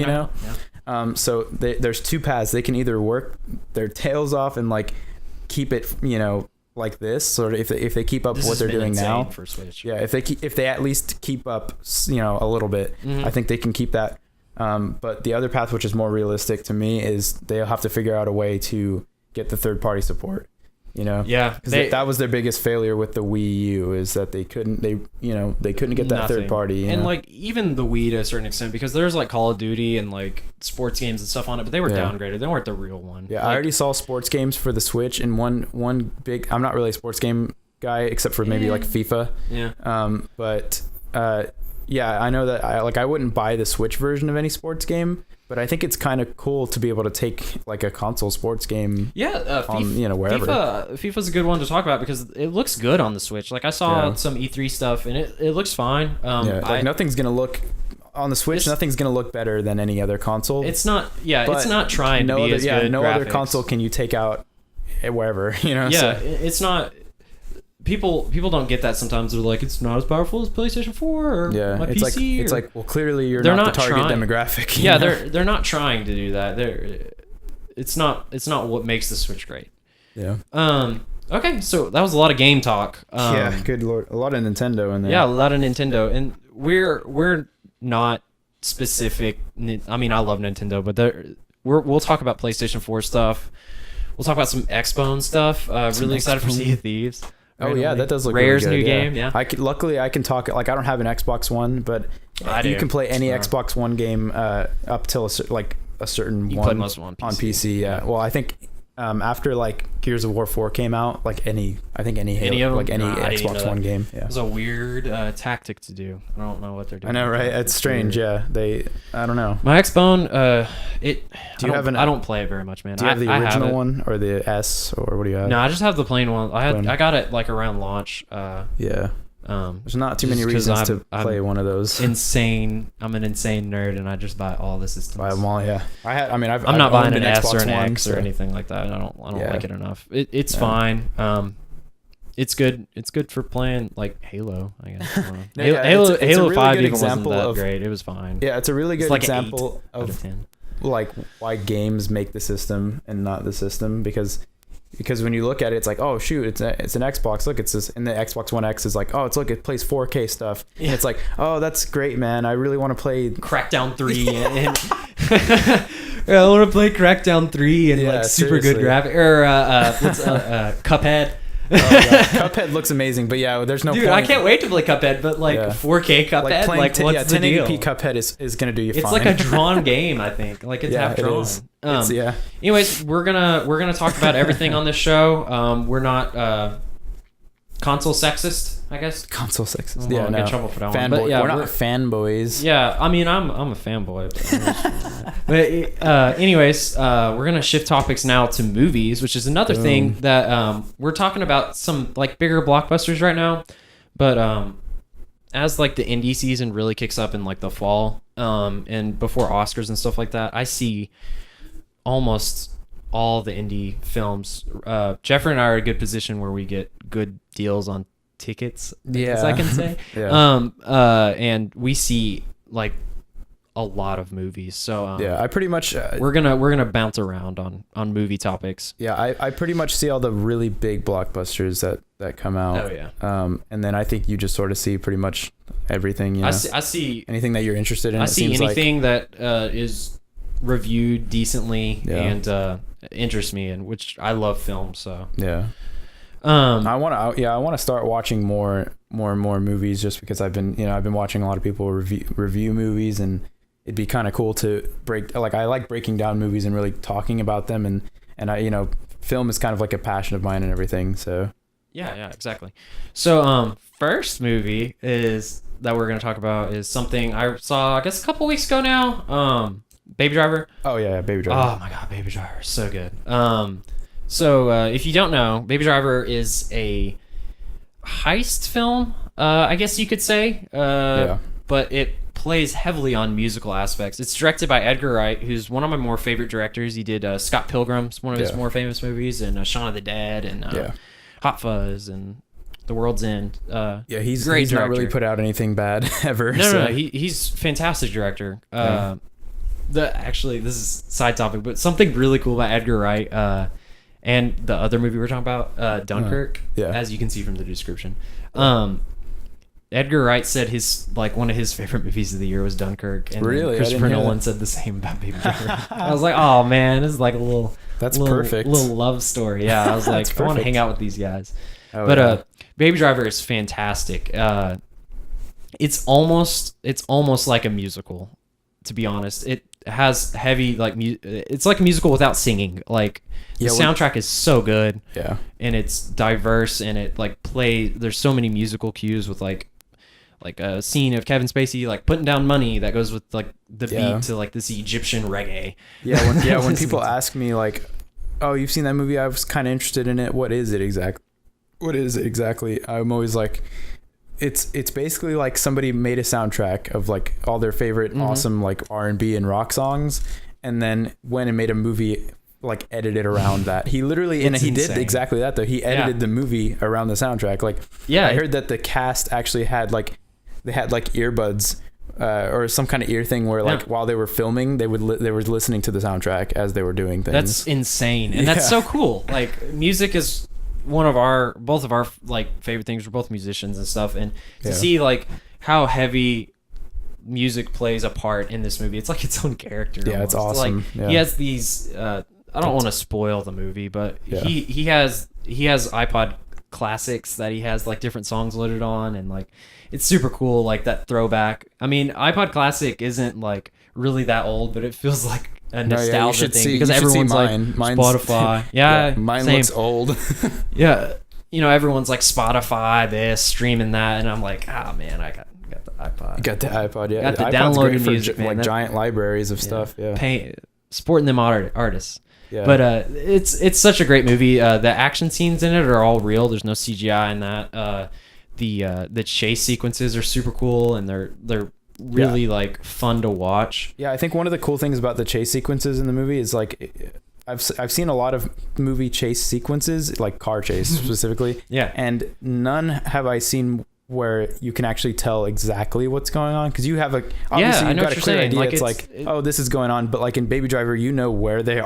so there's two paths. They can either work their tails off and like keep it, like this sort of, if they keep up what they're doing now for Switch. Yeah, if they at least keep up a little bit, I think they can keep that. But the other path, which is more realistic to me, is they'll have to figure out a way to get the third party support. Yeah, because that was their biggest failure with the Wii U, is that they couldn't get that third party. And like even the Wii to a certain extent, because there's like Call of Duty and like sports games and stuff on it, but they were downgraded. They weren't the real one. Yeah, I already saw sports games for the Switch, and one big. I'm not really a sports game guy, except for maybe like FIFA. Yeah. But I know that I wouldn't buy the Switch version of any sports game. But I think it's kind of cool to be able to take like a console sports game. Yeah, wherever. FIFA's a good one to talk about, because it looks good on the Switch. Like I saw some E3 stuff, and it looks fine. Nothing's gonna look on the Switch. Nothing's gonna look better than any other console. It's not. Yeah, it's not trying to be as good. No graphics. Other console can you take out wherever. Yeah, so. It's not. People don't get that sometimes. They're like, it's not as powerful as PlayStation 4 or my PC. It's like, well, clearly you're not the target demographic. Yeah, they're not trying to do that. It's not what makes the Switch great. Yeah. Okay, so that was a lot of game talk. Yeah, good lord, a lot of Nintendo in there. Yeah, a lot of Nintendo, and we're not specific. I mean, I love Nintendo, but we'll talk about PlayStation 4 stuff. We'll talk about some Xbone stuff. Really excited for Sea of Thieves. Oh yeah, that does look Rare's really good. New game. Yeah, luckily I can talk. Like I don't have an Xbox One, but you can play any Xbox One game up till a certain one play most of them on PC. Yeah. Well, I think after like Gears of War 4 came out, like any Halo, like any Xbox One game. Yeah. It was a weird tactic to do. I don't know what they're doing. I know, right? It's strange. Weird. Yeah, I don't know. My Xbone, I don't play it very much, man. Do you have the original one or the S, or what do you have? No, I just have the plain one. I got it like around launch. Yeah. There's not too many reasons to play one of those. Insane. I'm an insane nerd, and I just buy all the systems. Buy them all, yeah. I'm not buying an S or an X or anything like that. I don't like it enough. It's fine. It's good. It's good for playing like Halo, I guess. Halo really 5 even wasn't that great. It was fine. Yeah, it's a really good example of 10. Like why games make the system and not the system, because when you look at it, it's like, oh shoot, it's an Xbox. Look, it's this, and the Xbox One X is like, oh, it plays 4K stuff. Yeah. And it's like, oh, that's great, man. I really want to play Crackdown 3 and I want to play Crackdown 3 and like super good graphic or Cuphead. Oh, yeah. Cuphead looks amazing, but yeah, there's no point. I can't wait to play Cuphead, but like 4K Cuphead, like what's the deal? 1080p Cuphead is gonna do you fine. It's like a drawn game, I think. Like it's half drawn. Anyways, we're gonna talk about everything on this show. We're not console sexist, I guess. Console sexist. I'll get in trouble for that one. But yeah, we're not fanboys. Yeah, I mean, I'm a fanboy. But anyways, we're gonna shift topics now to movies, which is another thing that we're talking about some like bigger blockbusters right now. But as like the indie season really kicks up in like the fall, and before Oscars and stuff like that, I see almost all the indie films. Jeffrey and I are in a good position where we get good deals on tickets, as I can say. And we see like a lot of movies, so I pretty much we're gonna bounce around on movie topics. I pretty much see all the really big blockbusters that come out. And then I think you just sort of see pretty much everything. I see anything that you're interested in. I see anything that is reviewed decently and interests me, and which I love film, so I want to start watching more and more movies, just because I've been watching a lot of people review movies, and it'd be kind of cool to I like breaking down movies and really talking about them, and I film is kind of like a passion of mine and everything, so yeah exactly. So first movie is that we're going to talk about is something I saw I guess a couple weeks ago now. Baby Driver. Oh yeah, Baby Driver. Oh my god, Baby Driver is so good. So if you don't know, Baby Driver is a heist film, I guess you could say. But it plays heavily on musical aspects. It's directed by Edgar Wright, who's one of my more favorite directors. He did Scott Pilgrim, one of his more famous movies, and Shaun of the Dead, and Hot Fuzz, and The World's End. He's not really put out anything bad ever. No, he's a fantastic director. Actually, this is side topic, but something really cool about Edgar Wright and the other movie we're talking about, Dunkirk, as you can see from the description. Edgar Wright said one of his favorite movies of the year was Dunkirk, and Christopher Nolan said the same about Baby Driver. I was like, oh man, this is like a little perfect little love story. Yeah, I was like, I want to hang out with these guys. Baby Driver is fantastic. It's almost like a musical, to be honest. It has heavy it's like a musical without singing. Like the soundtrack is so good, and it's diverse, and it there's so many musical cues with like a scene of Kevin Spacey like putting down money that goes with like the beat to like this Egyptian reggae. When people ask me like, oh, you've seen that movie, I was kind of interested in it, what is it exactly? I'm always like, it's basically like somebody made a soundtrack of like all their favorite awesome like R&B and rock songs, and then went and made a movie like edited around that. He literally he did exactly that though. He edited the movie around the soundtrack. I heard that the cast actually had they had earbuds or some kind of ear thing where while they were filming they were listening to the soundtrack as they were doing things. That's insane, and that's so cool. Like music is both of our like favorite things. We're both musicians and stuff, and to see like how heavy music plays a part in this movie, it's like its own character. It's awesome. He has these I don't want to spoil the movie, but he has iPod classics that he has like different songs loaded on, and like it's super cool, like that throwback. I mean, iPod Classic isn't like really that old, but it feels like nostalgia thing because everyone's like Spotify. Mine looks old. Yeah, everyone's like Spotify, this, streaming that, and I'm like, man, I got the iPod. You got the iPod, yeah. Got the downloaded music, like giant libraries of stuff. Yeah, supporting them artists. Yeah. But it's such a great movie. The action scenes in it are all real. There's no CGI in that. The chase sequences are super cool, and they're really like fun to watch. Yeah, I think one of the cool things about the chase sequences in the movie is like I've seen a lot of movie chase sequences, like car chase specifically. Yeah, and none have I seen where you can actually tell exactly what's going on, because you have obviously you've got a clear idea. Like it's this is going on, but like in Baby Driver, where they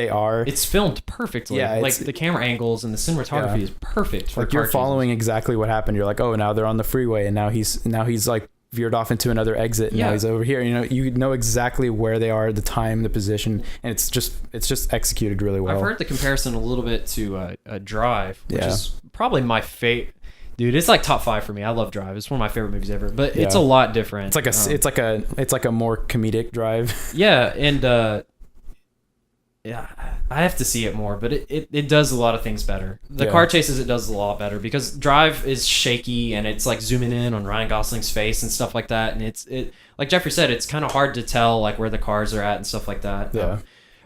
are. It's filmed perfectly. Yeah, like the camera angles and the cinematography is perfect. Like you're following exactly what happened. You're like, oh, now they're on the freeway, and now he's like veered off into another exit, and now he's over here. You know exactly where they are, the time, the position, and it's just executed really well. I've heard the comparison a little bit to Drive, which is probably my favorite. Dude, it's like top 5 for me. I love Drive. It's one of my favorite movies ever, but it's a lot different. It's like a more comedic Drive. Yeah, and I have to see it more, but it does a lot of things better. The car chases, it does a lot better, because Drive is shaky and it's like zooming in on Ryan Gosling's face and stuff like that, and it like Jeffrey said, it's kind of hard to tell like where the cars are at and stuff like that. Yeah.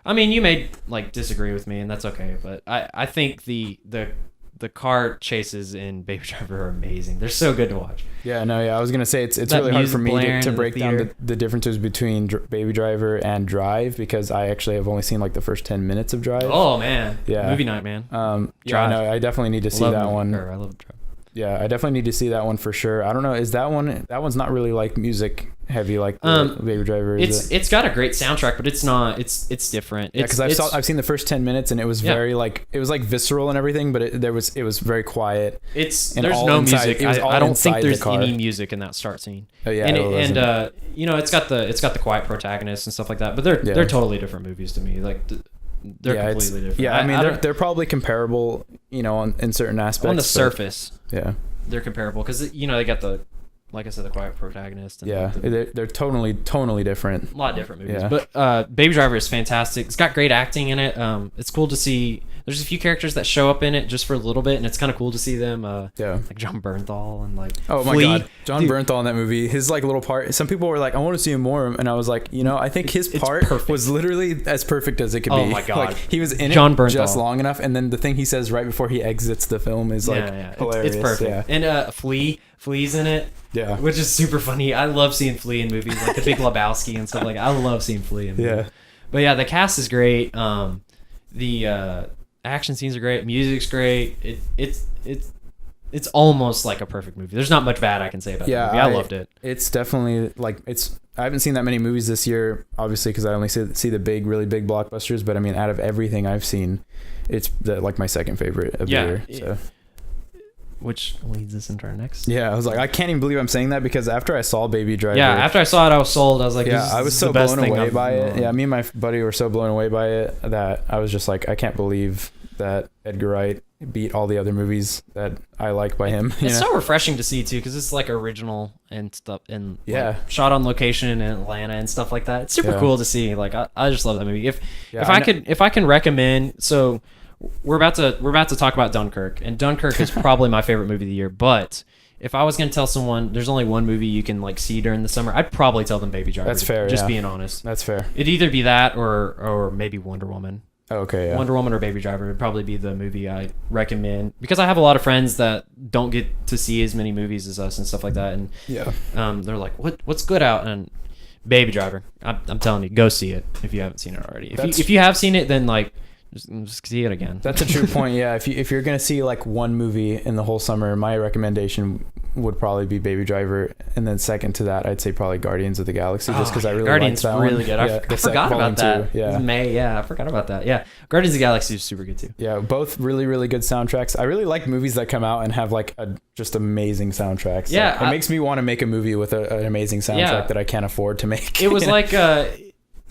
I mean, you may like disagree with me, and that's okay, but I think the car chases in Baby Driver are amazing. They're so good to watch. Yeah, I was gonna say it's really hard for me to break down the differences between Baby Driver and Drive, because I actually have only seen like the first 10 minutes of Drive. Oh man, movie night, man. I definitely need to see that one. I love Drive. Yeah, I definitely need to see that one for sure. I don't know, is that one's not really like music heavy like the Baby Driver, is it's got a great soundtrack, but it's not. It's different. Because I've seen the first 10 minutes, and it was very like, it was like visceral and everything, but it was very quiet. There's no music. I don't think there's any music in that start scene. Oh yeah, it's got the quiet protagonist and stuff like that, but they're totally different movies to me. Like they're completely different. Yeah, I mean they're probably comparable, in certain aspects. On the surface, they're comparable, because they got like I said, the quiet protagonist. And they're totally different. A lot of different movies. Yeah. But Baby Driver is fantastic. It's got great acting in it. It's cool to see. There's a few characters that show up in it just for a little bit, and it's kind of cool to see them. Like John Bernthal and like Flea. My god, John Bernthal in that movie. His like little part. Some people were like, I want to see him more, and I was like, I think his part was literally as perfect as it could be. Oh my god, like, he was in John it Bernthal. Just long enough, and then the thing he says right before he exits the film is hilarious. It's perfect. Yeah. And Flea's in it. Yeah, which is super funny. I love seeing Flea in movies, like The Big Lebowski and stuff like that. I love seeing Flea in movies. Yeah. But yeah, the cast is great. The action scenes are great. Music's great. It's almost like a perfect movie. There's not much bad I can say about the movie. I loved it. It's definitely like I haven't seen that many movies this year, obviously, because I only see the really big blockbusters. But I mean, out of everything I've seen, it's like my second favorite of the year. So. Which leads us into our next. Yeah, I was like, I can't even believe I'm saying that, because after I saw Baby Driver. Yeah, after I saw it, I was sold. I was like, I was so blown away by it. Yeah, me and my buddy were so blown away by it that I was just like, I can't believe that Edgar Wright beat all the other movies that I like by him. It's so refreshing to see too, because it's like original and stuff, and like, shot on location in Atlanta and stuff like that. It's super cool to see. Like I just love that movie. If I can recommend, so. We're about to talk about Dunkirk, and Dunkirk is probably my favorite movie of the year. But if I was going to tell someone there's only one movie you can like see during the summer, I'd probably tell them Baby Driver. That's fair. Just being honest. That's fair. It'd either be that or maybe Wonder Woman. Okay. Yeah. Wonder Woman or Baby Driver would probably be the movie I recommend, because I have a lot of friends that don't get to see as many movies as us and stuff like that, and they're like, what's good out? And Baby Driver, I'm telling you, go see it if you haven't seen it already. If you have seen it, then like. Just see it again. That's a true point. Yeah, if you're gonna see like one movie in the whole summer, my recommendation would probably be Baby Driver, and then second to that, I'd say probably Guardians of the Galaxy, just because I really Guardians liked that really one. good. I forgot about that. Yeah, May. Yeah, I forgot about that. Yeah, Guardians of the Galaxy is super good too. Yeah, both really really good soundtracks. I really like movies that come out and have like just amazing soundtracks. Yeah, it makes me want to make a movie with an amazing soundtrack that I can't afford to make. It was like.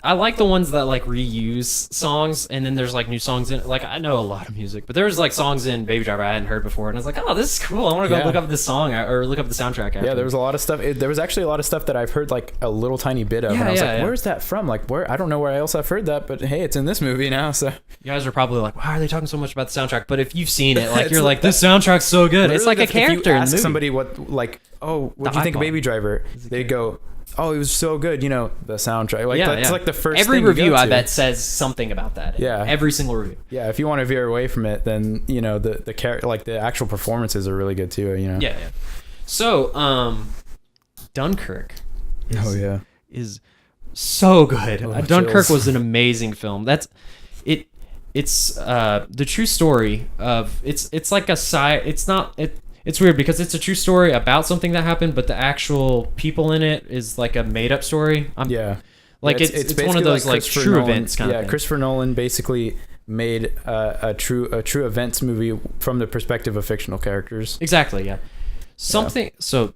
I like the ones that like reuse songs, and then there's like new songs in it. Like I know a lot of music, but there's like songs in Baby Driver I hadn't heard before, and I was like, oh, this is cool. I want to go look up this song or look up the soundtrack. After. Yeah, there was a lot of stuff. There was actually a lot of stuff that I've heard like a little tiny bit of, and I was like, where's that from? Like where? I don't know where else I've heard that, but hey, it's in this movie now. So you guys are probably like, why are they talking so much about the soundtrack? But if you've seen it, like you're like, this soundtrack's so good. It's like a character. If you ask somebody what like, oh, what do you think of Baby Driver? They go, oh, it was so good, you know, the soundtrack. Like that's like the first every thing review you go to. I bet says something about that. Yeah. Every single review. Yeah, if you want to veer away from it, then you know the character, like the actual performances are really good too, you know. Yeah. So, Dunkirk is so good. Dunkirk was an amazing film. That's it. It's the true story of it's like a it's weird because it's a true story about something that happened, but the actual people in it is like a made up story. It's one of those like true events kind of thing. Christopher Nolan basically made a true events movie from the perspective of fictional characters. Exactly. Yeah. So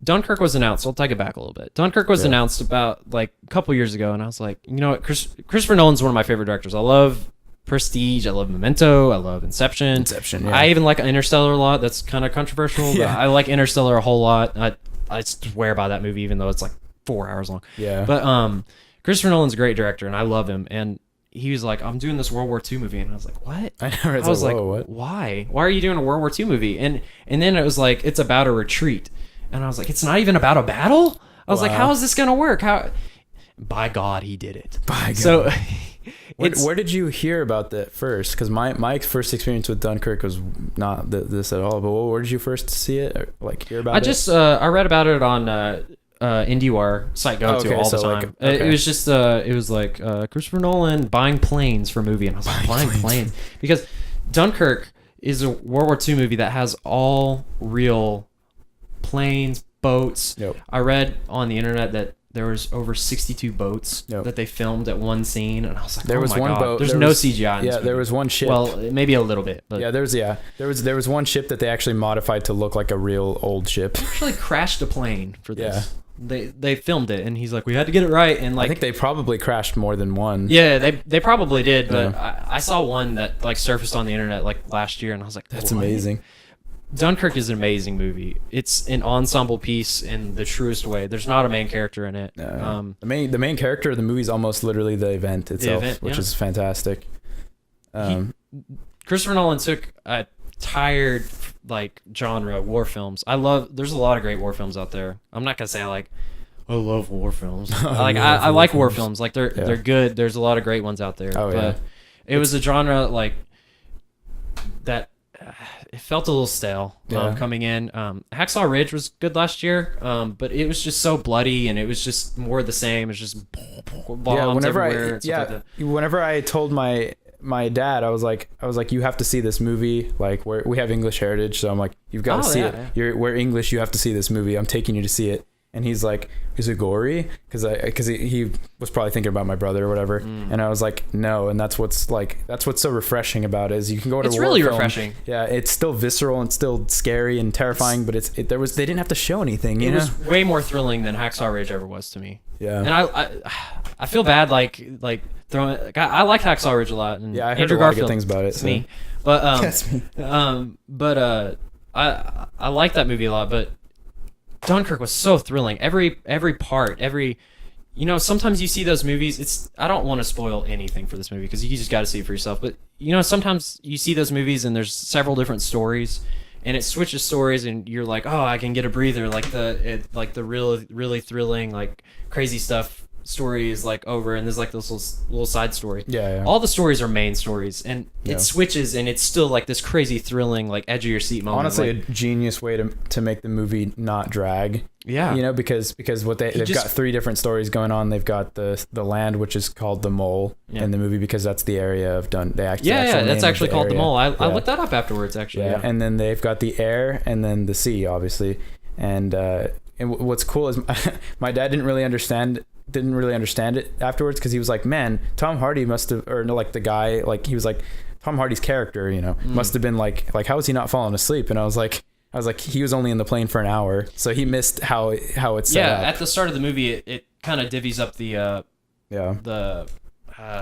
Dunkirk was announced. I'll take it back a little bit. Dunkirk was announced about like a couple years ago, and I was like, you know what, Christopher Nolan's one of my favorite directors. I love Prestige, I love Memento, I love Inception. Yeah. I even like Interstellar a lot. That's kind of controversial, but I like Interstellar a whole lot. I swear by that movie, even though it's like 4 hours long. Yeah. But Christopher Nolan's a great director, and I love him. And he was like, I'm doing this World War II movie, and I was like, what? I was like, what? Why? Why are you doing a World War II movie? And then it was like, it's about a retreat, and I was like, it's not even about a battle. I was like, how is this gonna work? How? By God, he did it. By God. So. Where did you hear about that first? Because my first experience with Dunkirk was not this at all. But where did you first see it or like hear about it? I read about it on IndieWire site all the time. It was just it was like Christopher Nolan buying planes for a movie, and I was like, buying planes because Dunkirk is a World War II movie that has all real planes, boats. Yep. I read on the internet that there was over 62 boats that they filmed at one scene, and I was like, there was one boat. There's no CGI in this movie. There was one ship. Well, maybe a little bit. But there was one ship that they actually modified to look like a real old ship. They actually crashed a plane for this. They filmed it, and he's like, we had to get it right, and like I think they probably crashed more than one. Yeah, they probably did, but I saw one that like surfaced on the internet like last year, and I was like, that's amazing. Dunkirk is an amazing movie. It's an ensemble piece in the truest way. There's not a main character in it. The main character of the movie is almost literally the event itself, which is fantastic. Christopher Nolan took a tired like genre war films. There's a lot of great war films out there. I'm not gonna say I love war films. I like war films. Like they're good. There's a lot of great ones out there. It was a genre like that. It felt a little stale coming in. Hacksaw Ridge was good last year, but it was just so bloody, and it was just more of the same. It's just bombs everywhere. Whenever I told my dad, I was like, you have to see this movie. Like we have English heritage, so I'm like, you've got to see it. We're English. You have to see this movie. I'm taking you to see it. And he's like, is it gory? Because he was probably thinking about my brother or whatever. And I was like, no. And that's what's so refreshing about it is you can go to it's really refreshing. Yeah, it's still visceral and still scary and terrifying, but they didn't have to show anything. It was way more thrilling than Hacksaw Ridge ever was to me. Yeah. And I feel bad like throwing. I like Hacksaw Ridge a lot. And I heard a lot of good things about it. It's me, but that's me. I like that movie a lot, but. Dunkirk was so thrilling. Every part, sometimes you see those movies. I don't want to spoil anything for this movie because you just got to see it for yourself. But sometimes you see those movies and there's several different stories, and it switches stories, and you're like, oh, I can get a breather. Like the really really thrilling like crazy stuff story is like over, and there's like this little side story. Yeah. All the stories are main stories, and it switches, and it's still like this crazy thrilling like edge of your seat moment. Honestly, a genius way to make the movie not drag. Yeah. Because what they've got 3 different stories going on. They've got the land, which is called the Mole in the movie because that's the area of that's actually called the Mole. I looked that up afterwards actually. Yeah. And then they've got the air and then the sea, obviously. And what's cool is my dad didn't really understand it afterwards because he was like, man, Tom Hardy must have, or no, like the guy, like he was like, Tom Hardy's character, must have been like how was he not falling asleep? And I was like, he was only in the plane for an hour, so he missed how it's set up. At the start of the movie, it kind of divvies up the the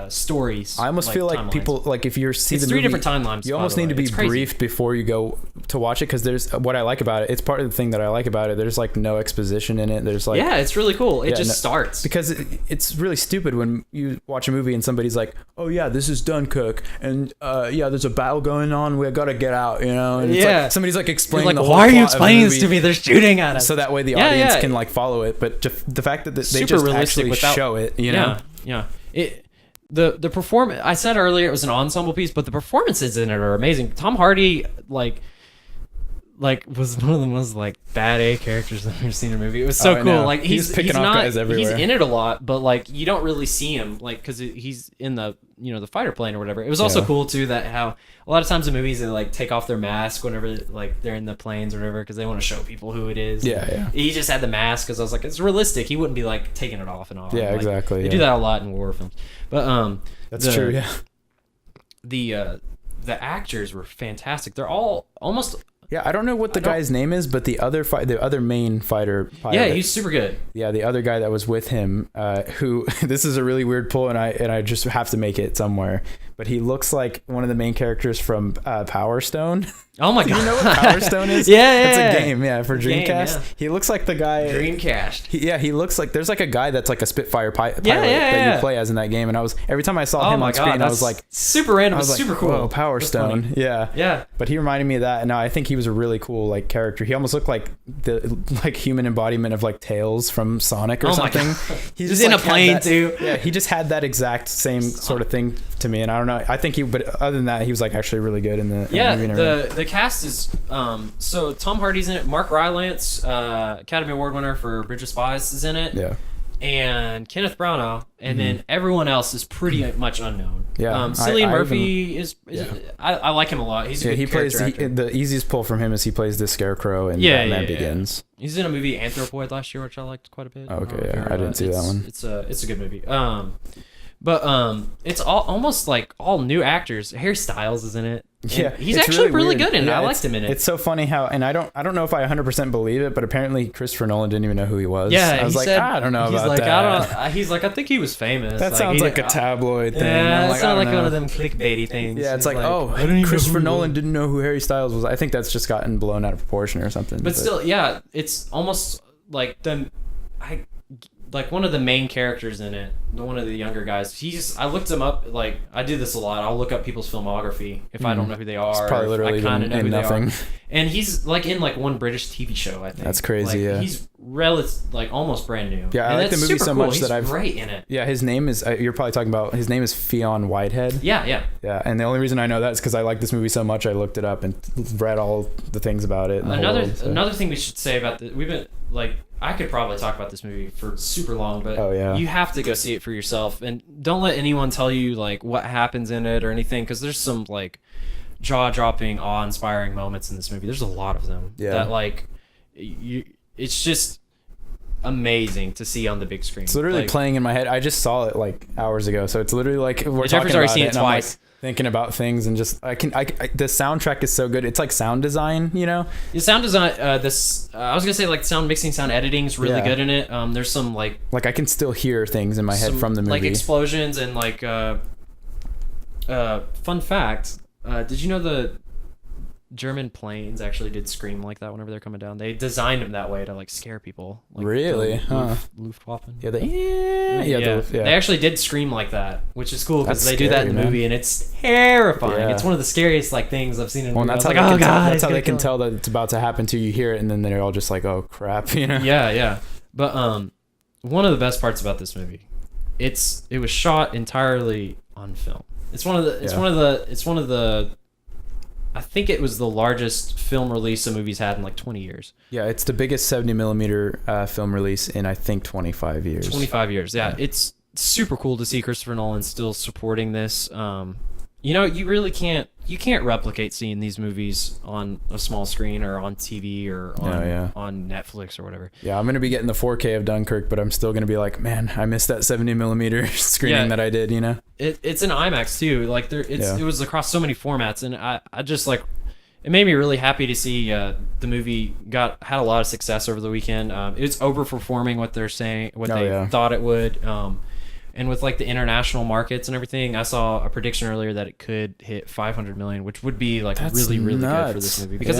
stories. I almost feel like timelines. People like if you're see it's the three movie, different timelines. You almost need to be briefed before you go to watch it, because there's what I like about it. It's part of the thing that I like about it. There's like no exposition in it. There's like it's really cool. It just starts, because it's really stupid when you watch a movie and somebody's like, oh yeah, this is Dunkirk, and there's a battle going on. We gotta get out, you know. And it's like, somebody's like explaining the whole why are you explaining this to me? They're shooting at us, so that way the audience can like follow it. But the fact that they just actually show it, you know. The performance, I said earlier it was an ensemble piece, but the performances in it are amazing. Tom Hardy like was one of the most like bad A characters I've ever seen in a movie. It was so cool. Like he's picking off guys everywhere. He's in it a lot, but like you don't really see him like because he's in the the fighter plane or whatever. It was also cool too that how a lot of times in movies they like take off their mask whenever like they're in the planes or whatever because they want to show people who it is. He just had the mask because I was like, it's realistic. He wouldn't be like taking it off and on. Yeah, like, exactly. They do that a lot in war films, but that's true. Yeah. The actors were fantastic. They're all almost. Yeah, I don't know what the guy's name is, but the other main fighter pilot. Yeah, he's super good. Yeah, the other guy that was with him, who this is a really weird pull, and I just have to make it somewhere. But he looks like one of the main characters from Power Stone. Oh my god! You know what Power Stone is? It's a game. Yeah, for Dreamcast. He looks like the guy. Dreamcast. He looks like there's like a guy that's like a Spitfire pilot that you play as in that game. And every time I saw him on screen, I was like super random, super cool. Whoa, Power Stone. Funny. Yeah. But he reminded me of that, and no, I think he was a really cool like character. He almost looked like the human embodiment of like Tails from Sonic or something. He's just in a plane too. Yeah, he just had that exact same sort of thing to me, and I don't know. I think but other than that, he was like actually really good in the movie. The cast is so Tom Hardy's in it. Mark Rylance, Academy Award winner for Bridge of Spies, is in it. Yeah. And Kenneth Branagh, and then everyone else is pretty much unknown. Yeah. Cillian Murphy is I like him a lot. He's a good character actor. The easiest pull from him is he plays the Scarecrow in Batman Begins. He's in a movie Anthropoid last year, which I liked quite a bit. Okay, I didn't see that one. It's a good movie. But it's almost like all new actors. Harry Styles is in it. Yeah, he's actually really good in it. I liked him in it. It's so funny how, and I don't know if I 100% believe it, but apparently Christopher Nolan didn't even know who he was. Yeah, I was I don't know about that. He's like, I think he was famous. That sounds like a tabloid thing. Yeah, that sounds like one of them clickbaity things. Yeah, it's like Christopher Nolan didn't know who Harry Styles was. I think that's just gotten blown out of proportion or something. But still, yeah, it's almost like like one of the main characters in it, one of the younger guys. I looked him up. Like I do this a lot. I'll look up people's filmography if I don't know who they are. It's probably literally I kind of know who nothing. they are. And he's like in like one British TV show. I think that's crazy. Like, he's like almost brand new. Yeah, I like the movie so much that He's great in it. Yeah, his name is. You're probably talking about. His name is Fionn Whitehead. Yeah. And the only reason I know that is because I like this movie so much. I looked it up and read all the things about it. Another thing we should say about we've been like. I could probably talk about this movie for super long, but you have to go see it for yourself, and don't let anyone tell you like what happens in it or anything, because there's some like jaw-dropping, awe-inspiring moments in this movie. There's a lot of them that like it's just amazing to see on the big screen. It's literally playing in my head. I just saw it like hours ago, so it's literally like we're talking about it twice. Thinking about things and just I the soundtrack is so good. It's like sound design, you know. The sound design, I was gonna say like sound mixing, sound editing is really good in it. There's some like I can still hear things in my head from the movie, like explosions and like fun fact. Did you know the German planes actually did scream like that whenever they're coming down? They designed them that way to like scare people. Like really? Luftwaffe. Yeah, they actually did scream like that, which is cool because they do that in the movie, and it's terrifying. Yeah. It's one of the scariest like things I've seen in a movie. That's how oh god, that's how they can tell that it's about to happen to you. Hear it, and then they're all just like, oh crap, you know? Yeah. But one of the best parts about this movie, it was shot entirely on film. It's one of the I think it was the largest film release a movie's had in like 20 years. Yeah, it's the biggest 70mm film release in I think 25 years. 25 years, yeah. It's super cool to see Christopher Nolan still supporting this. You really can't replicate seeing these movies on a small screen or on TV or on Netflix or whatever. Yeah, I'm gonna be getting the 4K of Dunkirk, but I'm still gonna be like, man, I missed that 70mm screening that I did. You know, it's an IMAX too. Like it was across so many formats, and I just like it made me really happy to see the movie had a lot of success over the weekend. It's overperforming what they're saying, what they thought it would. And with like the international markets and everything, I saw a prediction earlier that it could hit 500 million, which would be like really good for this movie, because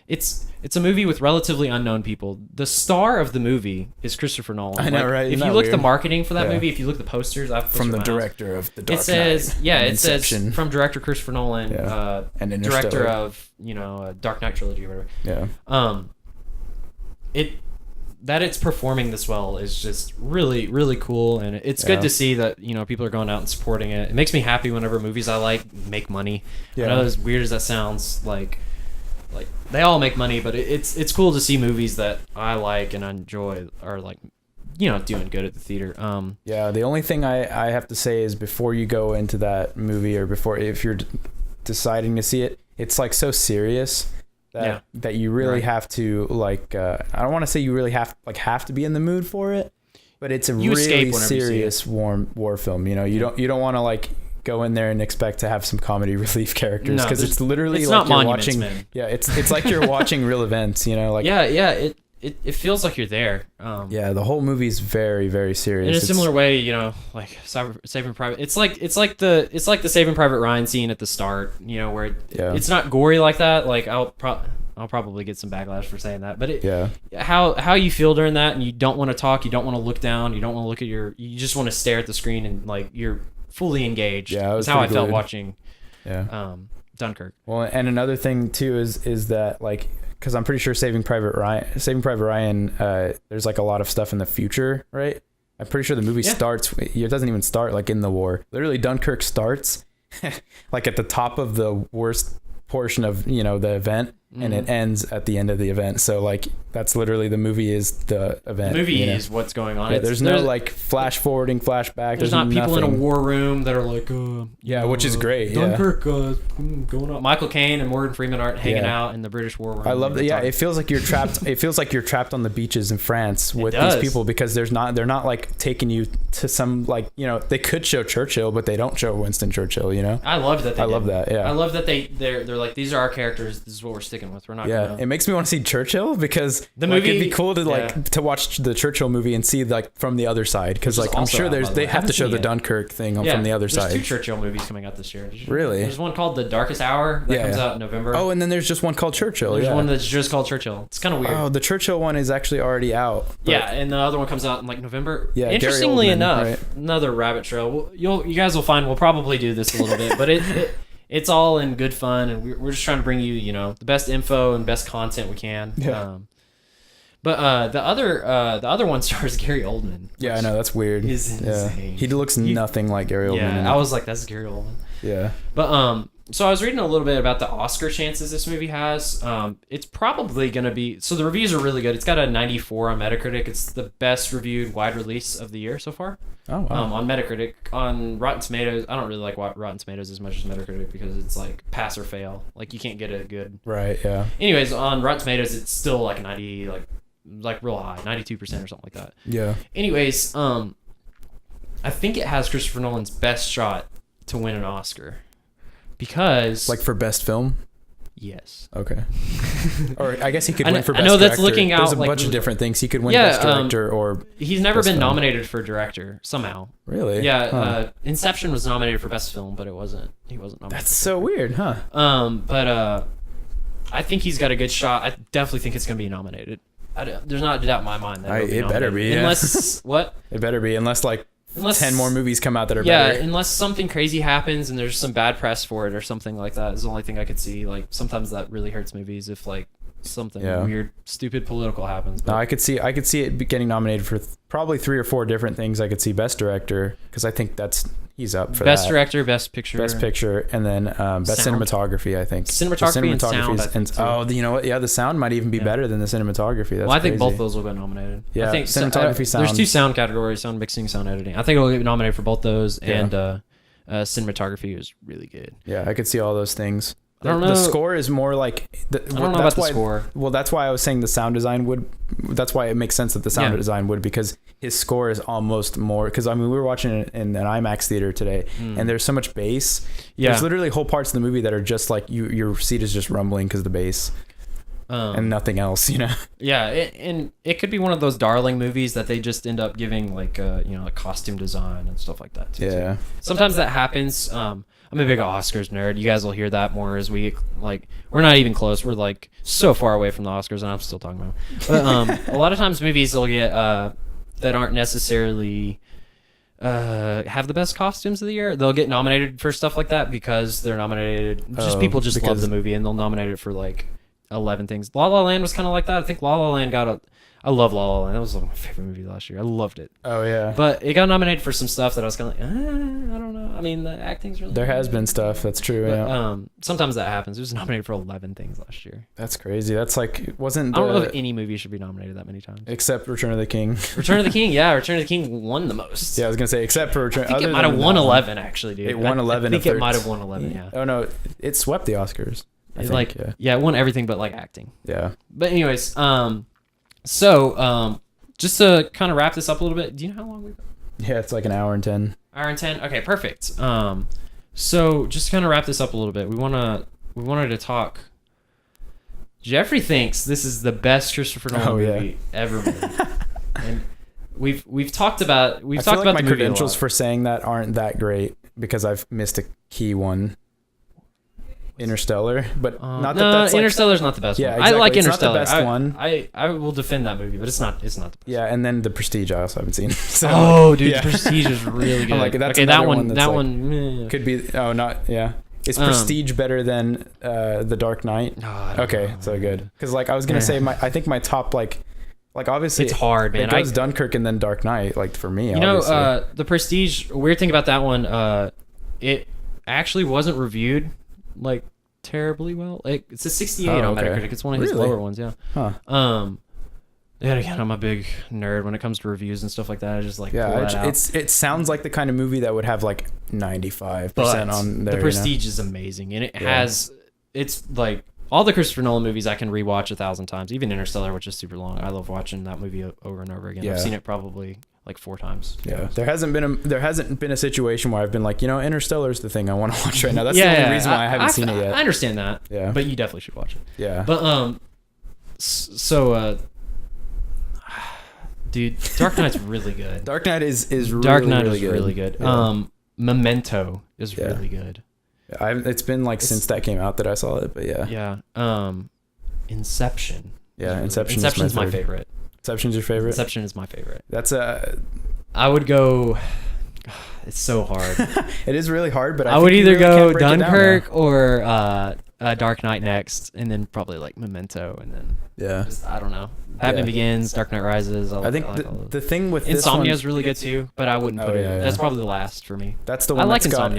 it's a movie with relatively unknown people. The star of the movie is Christopher Nolan. I know, right? If you look at the marketing for that movie, if you look at the posters, from the director of The Dark Knight. It says from director Christopher Nolan, and director of Dark Knight trilogy or whatever. That it's performing this well is just really, really cool, and it's good to see that people are going out and supporting it. It makes me happy whenever movies I like make money. I know, as weird as that sounds, like they all make money, but it's cool to see movies that I like and I enjoy are like doing good at the theater. The only thing I have to say is, before you go into that movie, or if you're deciding to see it, it's like so serious that you really have to like I don't want to say you really have to be in the mood for it, but it's a really serious war film. You don't want to like go in there and expect to have some comedy relief characters, because it's literally like you're watching. Man. Yeah, it's like you're watching real events. It feels like you're there. The whole movie is very, very serious. In a similar way, like Saving Private. It's like the Saving Private Ryan scene at the start. Where it's not gory like that. Like I'll probably get some backlash for saying that, but how you feel during that, and you don't want to talk, you don't want to look down, you don't want to look at you just want to stare at the screen, and like you're fully engaged. That's how I felt watching Dunkirk. Well, and another thing too is that, like, because I'm pretty sure Saving Private Ryan, there's like a lot of stuff in the future, right? I'm pretty sure the movie starts. It doesn't even start like in the war. Literally, Dunkirk starts like at the top of the worst portion of the event, and it ends at the end of the event. So like that's literally the movie is the event. The movie is what's going on. There's no like flash forwarding, flashback. There's not people in a war room that are like, which is great. Dunkirk going on. Michael Caine and Morgan Freeman aren't hanging out in the British war room. I love that. It feels like you're trapped. It feels like you're trapped on the beaches in France with these people, because they're not like taking you to some like they could show Churchill, but they don't show Winston Churchill. I love that. I love that. Yeah. I love that they're like, these are our characters. This is what we're sticking with. We're not. Yeah. It makes me want to see Churchill, because the movie, it'd be cool to to watch the Churchill movie and see like from the other side, because like I'm sure they have to show the Dunkirk thing from the other side. There's 2 Churchill movies coming out this year. Really? There's one called The Darkest Hour that comes out in November. Oh, and then there's just one called Churchill. There's one that's just called Churchill. It's kind of weird. Oh, the Churchill one is actually already out. And the other one comes out in like November. Yeah. Interestingly enough, another rabbit trail. You guys will find we'll probably do this a little bit, but it's all in good fun, and we're just trying to bring you the best info and best content we can. Yeah. But the other one stars Gary Oldman. Yeah, I know, that's weird. Is insane. He looks nothing like Gary Oldman. Yeah, I was like, that's Gary Oldman. Yeah. But so I was reading a little bit about the Oscar chances this movie has. It's probably going to be... So the reviews are really good. It's got a 94 on Metacritic. It's the best reviewed wide release of the year so far. Oh, wow. On Metacritic. On Rotten Tomatoes, I don't really like Rotten Tomatoes as much as Metacritic, because it's like pass or fail. Like you can't get a good... Right, yeah. Anyways, on Rotten Tomatoes, it's still like 90, like real high, 92% or something like that. Yeah. Anyways, I think it has Christopher Nolan's best shot to win an Oscar. Because... Like for best film? Yes. Okay. Or I guess he could win for best director. I know that's director. looking out... There's a bunch of different things. He could win best director or... He's never been nominated for director, somehow. Really? Yeah. Inception was nominated for best film, but he wasn't nominated. That's so weird, huh? But I think he's got a good shot. I definitely think it's going to be nominated. There's not a doubt in my mind that it better be. Unless... What? It better be, unless 10 more movies come out that are better. Yeah, unless something crazy happens and there's some bad press for it or something like that is the only thing I could see. Like, sometimes that really hurts movies if, like, something weird, stupid political happens. But... No, I could see it getting nominated for probably 3 or 4 different things. I could see best director, because I think he's up for best that. Director, best picture, and then best cinematography. I think cinematography and sound. Oh, you know what? Yeah, the sound might even be better than the cinematography. That's I think crazy. both those will get nominated. Yeah, I think cinematography, sound. There's 2 sound categories: sound mixing, sound editing. I think it'll get nominated for both those, and cinematography is really good. Yeah, I could see all those things. I don't know. The score is more like... I don't know about the score. Well, that's why I was saying the sound design would... That's why it makes sense that the sound design would, because his score is almost more... Because, I mean, we were watching it in an IMAX theater today, and there's so much bass. Yeah. There's literally whole parts of the movie that are just like... Your seat is just rumbling because of the bass. and nothing else, you know. Yeah, and it could be one of those darling movies that they just end up giving like like costume design and stuff like that too. Yeah. Sometimes that happens. I'm a big Oscars nerd. You guys will hear that more as we like. We're not even close. We're like so far away from the Oscars, and I'm still talking about it. But a lot of times movies will get that aren't necessarily have the best costumes of the year. They'll get nominated for stuff like that because they're nominated. People just love the movie, and they'll nominate it for like 11 things. La La Land was kind of like that. I think La La Land I love La La Land. That was like my favorite movie last year. I loved it. Oh yeah. But it got nominated for some stuff that I was kind of like, I don't know. I mean, the acting's really. There has been stuff. That's true. But, yeah. Sometimes that happens. It was nominated for 11 things last year. That's crazy. That's like wasn't. I don't know if any movie should be nominated that many times. Except Return of the King. Return of the King. Yeah, Return of the King won the most. Yeah, I was gonna say except for Return. I think it might have won 11 actually, dude. It won 11. I think it might have won 11. Yeah. Oh no, it swept the Oscars. I think, it won everything but like acting. Yeah. But anyways, just to kind of wrap this up a little bit, do you know how long we've got? Yeah, it's like an hour and 10. Hour and 10. Okay, perfect. So just to kind of wrap this up a little bit, we wanted to talk. Jeffrey thinks this is the best Christopher Nolan movie ever made. And we've talked about my credentials for saying that aren't that great because I've missed a key one. Interstellar, but not that that's Interstellar's not the best one. Exactly. I like it's Interstellar. Not the best one. I will defend that movie, but it's not the best. Yeah, and then The Prestige I also haven't seen. So, dude, The Prestige is really good. Like, that's that one could be Is Prestige better than The Dark Knight? Okay, so good. Because like I was gonna say I think my top like obviously it's hard, man. It goes Dunkirk and then Dark Knight, like for me. The Prestige. Weird thing about that one, it actually wasn't reviewed like terribly well. It's a 68 on Metacritic. It's one of his lower ones. Yeah. Huh. Yeah. Again, I'm a big nerd when it comes to reviews and stuff like that. I just like it sounds like the kind of movie that would have like 95% on there. The Prestige is amazing, and it's like all the Christopher Nolan movies I can rewatch 1,000 times. Even Interstellar, which is super long. I love watching that movie over and over again. I've seen it probably like 4 times. Yeah, there hasn't been a situation where I've been like, Interstellar's the thing I want to watch right now. That's the only reason why I haven't seen it yet. I understand that. Yeah, but you definitely should watch it. Yeah. But dude, Dark Knight's really good. Dark Knight is really good. Yeah. Memento is really good. It's been like since that came out that I saw it, but yeah. Yeah. Inception. Yeah, Inception's my favorite. Inception's your favorite? Inception is my favorite. That's I would go. It's so hard. It is really hard, but I would either go Dunkirk or Dark Knight next, and then probably like Memento, and then I don't know. Batman Begins, Dark Knight Rises. I think the thing with Insomnia is really good too, but I wouldn't put it. That's probably the last for me. That's the one that's got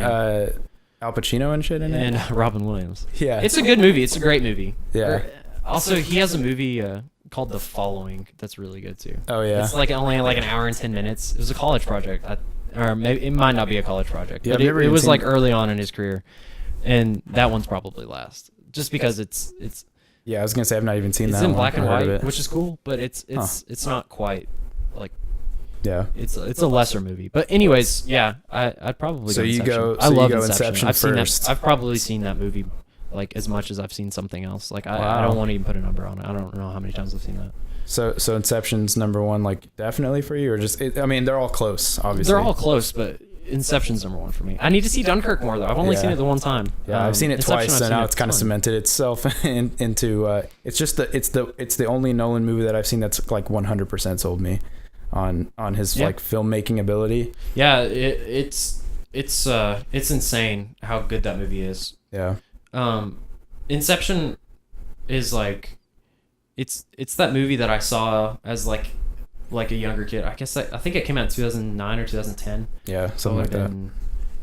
Al Pacino and shit in it, and Robin Williams. Yeah, it's a good movie. It's a great movie. Yeah. Also, he has a movie called The Following that's really good too. Oh yeah. It's like only like an hour and 10 minutes. It was a college project, or maybe it might not be a college project. Yeah, but it was like early on in his career, and that one's probably last, just because it's. Yeah, I was gonna say I've not even seen that. It's in black and white, which is cool, but it's not quite like. Yeah. It's a lesser movie, but anyways, yeah, I'd probably. So go you Inception. go. I love Inception. I've seen that. I've probably seen that movie like as much as I've seen something else. Like I don't want to even put a number on it. I don't know how many times I've seen that. So Inception's number one, like definitely for you, or just? I mean, they're all close, obviously. They're all close, but Inception's number one for me. I need to see Dunkirk more though. I've only seen it the one time. Yeah, I've seen it twice, so now it's kind of cemented itself into. It's the only Nolan movie that I've seen that's like 100% sold me on his like filmmaking ability. Yeah, it's insane how good that movie is. Yeah. Inception is like it's that movie that I saw as like a younger kid. I guess I think it came out in 2009 or 2010. Yeah, something like that.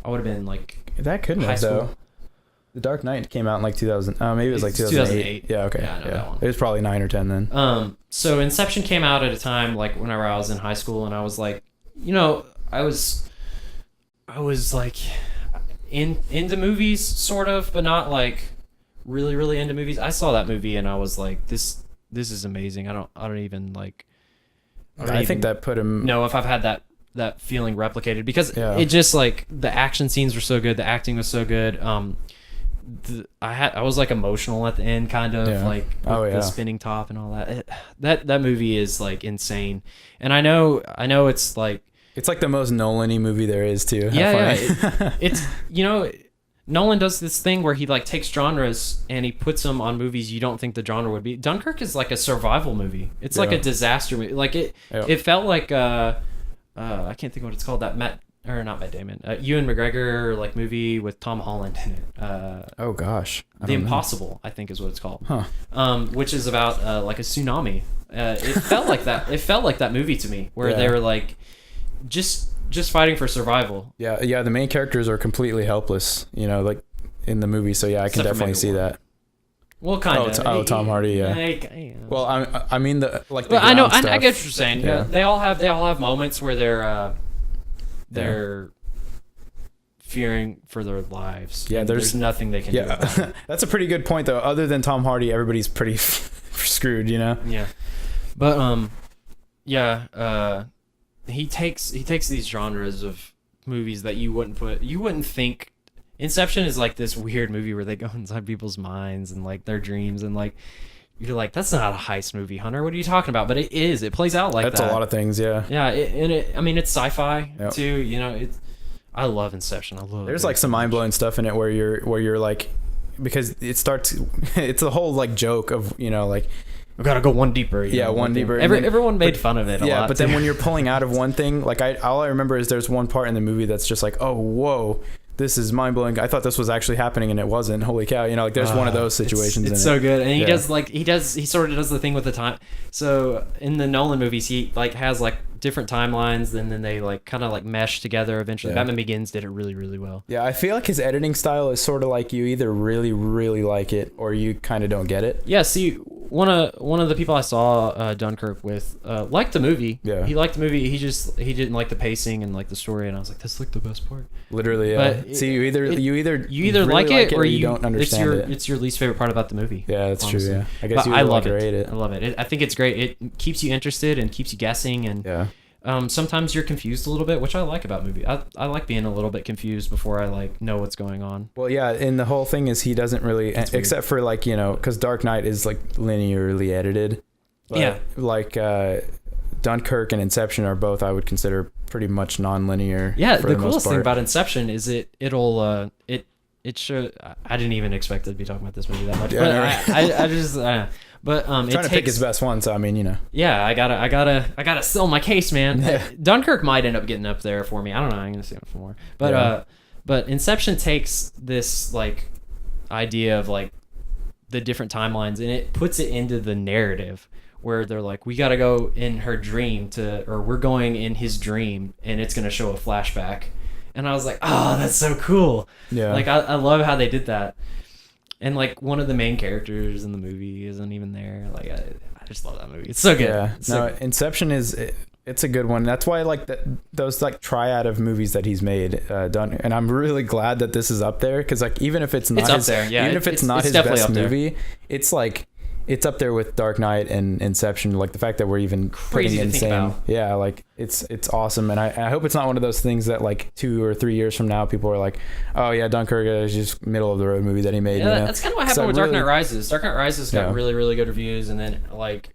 I would have been like that couldn't have though. The Dark Knight came out in like 2000. Maybe it was like 2008. Yeah, okay. Yeah, I know that one. It was probably 9 or 10 then. So Inception came out at a time like whenever I was in high school, and I was like, I was like into movies sort of, but not like really, really into movies. I saw that movie and I was like, this is amazing. I don't even like. I think that put him. No, if I've had that feeling replicated, because it just like the action scenes were so good, the acting was so good. I was like emotional at the end, kind of like with the spinning top and all that. That movie is like insane, and I know it's like the most Nolan-y movie there is too. It's Nolan does this thing where he like takes genres and he puts them on movies you don't think the genre would be. Dunkirk is like a survival movie. It's like a disaster movie. Like it felt like I can't think of what it's called. That not Matt Damon. Ewan McGregor like movie with Tom Holland in it. Oh gosh, The Impossible, I think is what it's called. Which is about like a tsunami. It felt like that. It felt like that movie to me, where they were like just fighting for survival. Yeah. The main characters are completely helpless, like in the movie. So I can definitely see that. Well, kind of. Tom Hardy. Yeah. Well, I mean the like. The I know. I get what you're saying. Yeah. They all have moments where they're fearing for their lives. Yeah. There's nothing they can do about it. That's a pretty good point, though. Other than Tom Hardy, everybody's pretty screwed. Yeah. But he takes these genres of movies that you wouldn't think. Inception is like this weird movie where they go inside people's minds and like their dreams, and like you're like, that's not a heist movie, Hunter. What are you talking about? But it is. It plays out like that. That's a lot of things, yeah. Yeah, it's sci-fi too. I love Inception. There's like some mind-blowing stuff in it where you're like, because it's the whole like joke of like, we gotta go one deeper. One deeper. Everyone made fun of it a lot. Yeah, but then when you're pulling out of one thing, like all I remember is there's one part in the movie that's just like, oh, whoa, this is mind blowing. I thought this was actually happening and it wasn't. Holy cow! Like there's one of those situations. It's so good, and he sort of does the thing with the time. So in the Nolan movies, he like has like different timelines, and then they like kind of like mesh together eventually. Batman Begins did it really, really well. Yeah, I feel like his editing style is sort of like you either really, really like it or you kind of don't get it. Yeah. See, one of the people I saw Dunkirk with liked the movie. Yeah. He liked the movie. He didn't like the pacing and like the story, and I was like, that's like the best part. Literally, yeah. But you either really like it or you don't understand it. It's your least favorite part about the movie. Yeah, that's honestly true. Yeah, I guess I love it. I love it. I think it's great. It keeps you interested and keeps you guessing, and sometimes you're confused a little bit, which I like about movies. I like being a little bit confused before I like know what's going on. Well, yeah, and the whole thing is he doesn't really, except for like because Dark Knight is like linearly edited. But like Dunkirk and Inception are both, I would consider, pretty much non-linear. Yeah, the coolest thing about Inception is it'll show. I didn't even expect to be talking about this movie that much, but I just. But I'm trying to pick his best one, so I mean, Yeah, I gotta sell my case, man. Yeah. Dunkirk might end up getting up there for me. I don't know. I'm gonna see it for more. But but Inception takes this like idea of like the different timelines and it puts it into the narrative where they're like, we gotta go in her dream or we're going in his dream and it's gonna show a flashback. And I was like, oh, that's so cool. Yeah. Like I love how they did that. And like one of the main characters in the movie isn't even there. Like I just love that movie. It's so good. Yeah. Inception it's a good one. That's why I like those like triad of movies that he's made done. And I'm really glad that this is up there because like even if it's not his best movie, it's like it's up there with Dark Knight and Inception. Like the fact that we're even crazy putting insane. Yeah, like it's awesome. And I hope it's not one of those things that like 2 or 3 years from now people are like, oh yeah, Dunkirk is just middle of the road movie that he made. Yeah, that's kind of what happened with Dark Knight Rises. Dark Knight Rises got really, really good reviews, and then like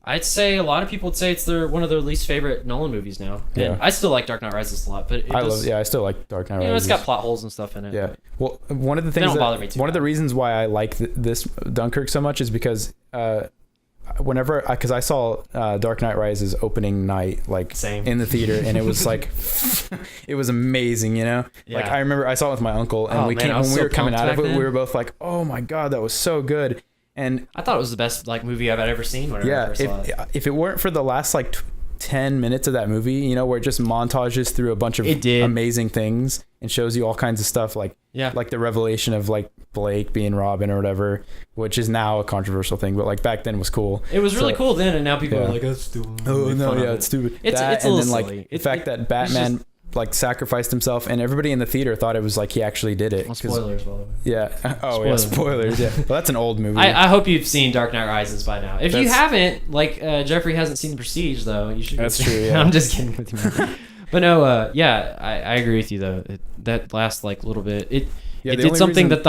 I'd say a lot of people would say it's one of their least favorite Nolan movies now. And I still like Dark Knight Rises a lot, but I still like Dark Knight Rises. It's got plot holes and stuff in it. Yeah. Well, one of the things one of the reasons why I like this Dunkirk so much is because because I saw Dark Knight Rises opening night like in the theater and it was like it was amazing, Like I remember I saw it with my uncle and when we were coming out of it we were both like, oh my god, that was so good. And I thought it was the best like movie I've ever seen when I first saw it. If it weren't for the last like 10 minutes of that movie, where it just montages through a bunch of amazing things and shows you all kinds of stuff like the revelation of like Blake being Robin or whatever, which is now a controversial thing, but like back then was cool. It was really cool then, and now people are like, that's stupid. Oh no, yeah, it's stupid. It's a little silly. The fact that Batman like sacrificed himself and everybody in the theater thought it was like he actually did it. Well, spoilers, by the way. Yeah. Oh, spoilers. Yeah. Well, that's an old movie. I hope you've seen Dark Knight Rises by now. If you haven't, like Jeffrey hasn't seen The Prestige though, you should. That's true. Yeah. I'm just kidding with you, man. But no, I agree with you though. That last like little bit, it did something that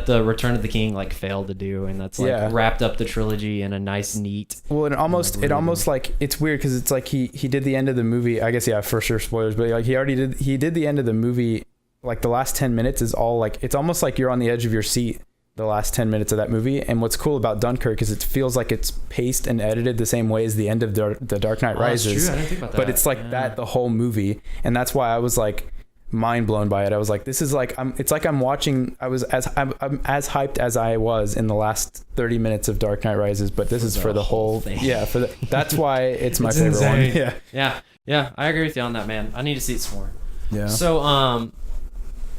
the Return of the King like failed to do, and that's like wrapped up the trilogy in a nice, neat. Well, it almost like it's weird because it's like he did the end of the movie. I guess for sure spoilers, but like he did the end of the movie. Like the last 10 minutes is all like it's almost like you're on the edge of your seat the last 10 minutes of that movie. And what's cool about Dunkirk is it feels like it's paced and edited the same way as the end of the Dark Knight Rises. That's true. I didn't think about that. But it's like that the whole movie, and that's why I was like mind blown by it. I was like, this is like it's like I'm watching. I'm as hyped as I was in the last 30 minutes of Dark Knight Rises, but this is for the whole thing. Yeah, that's why it's my favorite insane. One. Yeah. I agree with you on that, man. I need to see it some more. Yeah. So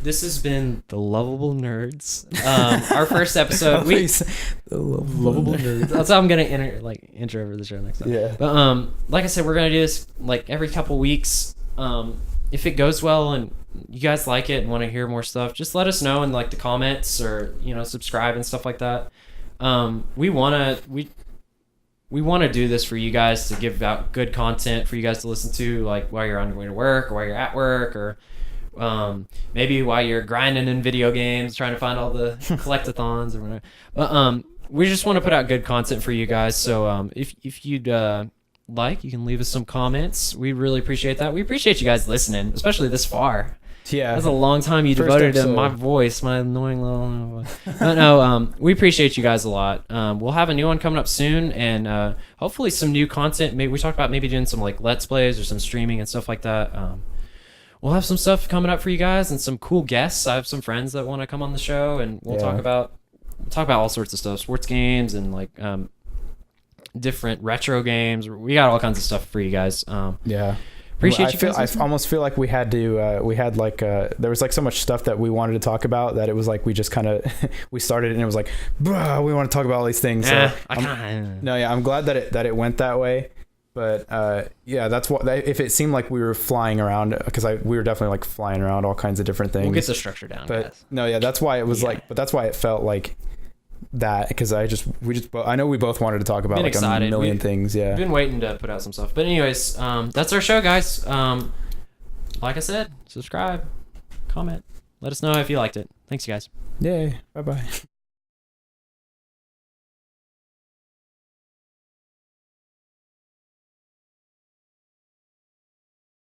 this has been the Lovable Nerds. Our first episode. The Lovable Nerds. That's how I'm gonna intro over the show next time. Yeah. But like I said, we're gonna do this like every couple weeks. If it goes well and you guys like it and want to hear more stuff, just let us know in like the comments or subscribe and stuff like that. We wanna do this for you guys to give out good content for you guys to listen to, like while you're on your way to work or while you're at work or. Maybe while you're grinding in video games, trying to find all the collectathons or whatever. But we just want to put out good content for you guys. So if you'd you can leave us some comments. We really appreciate that. We appreciate you guys listening, especially this far. Yeah, that's a long time you devoted to my voice, my annoying little voice. But no, we appreciate you guys a lot. We'll have a new one coming up soon, and hopefully some new content. Maybe we talked about doing some like Let's Plays or some streaming and stuff like that. We'll have some stuff coming up for you guys and some cool guests. I have some friends that want to come on the show, and we'll talk about all sorts of stuff, sports games and like different retro games. We got all kinds of stuff for you guys. Appreciate you guys. I almost feel like we had to. There was like so much stuff that we wanted to talk about that it was like we just kind of we started and it was like, bruh, we want to talk about all these things. I'm glad that it went that way. But that's what. If it seemed like we were flying around, because we were definitely like flying around all kinds of different things. We'll get the structure down. But guys. That's why it was but that's why it felt like that, because I know we both wanted to talk about like a million things. Yeah, we've been waiting to put out some stuff. But anyways, that's our show, guys. Like I said, subscribe, comment, let us know if you liked it. Thanks, you guys. Yay! Bye bye.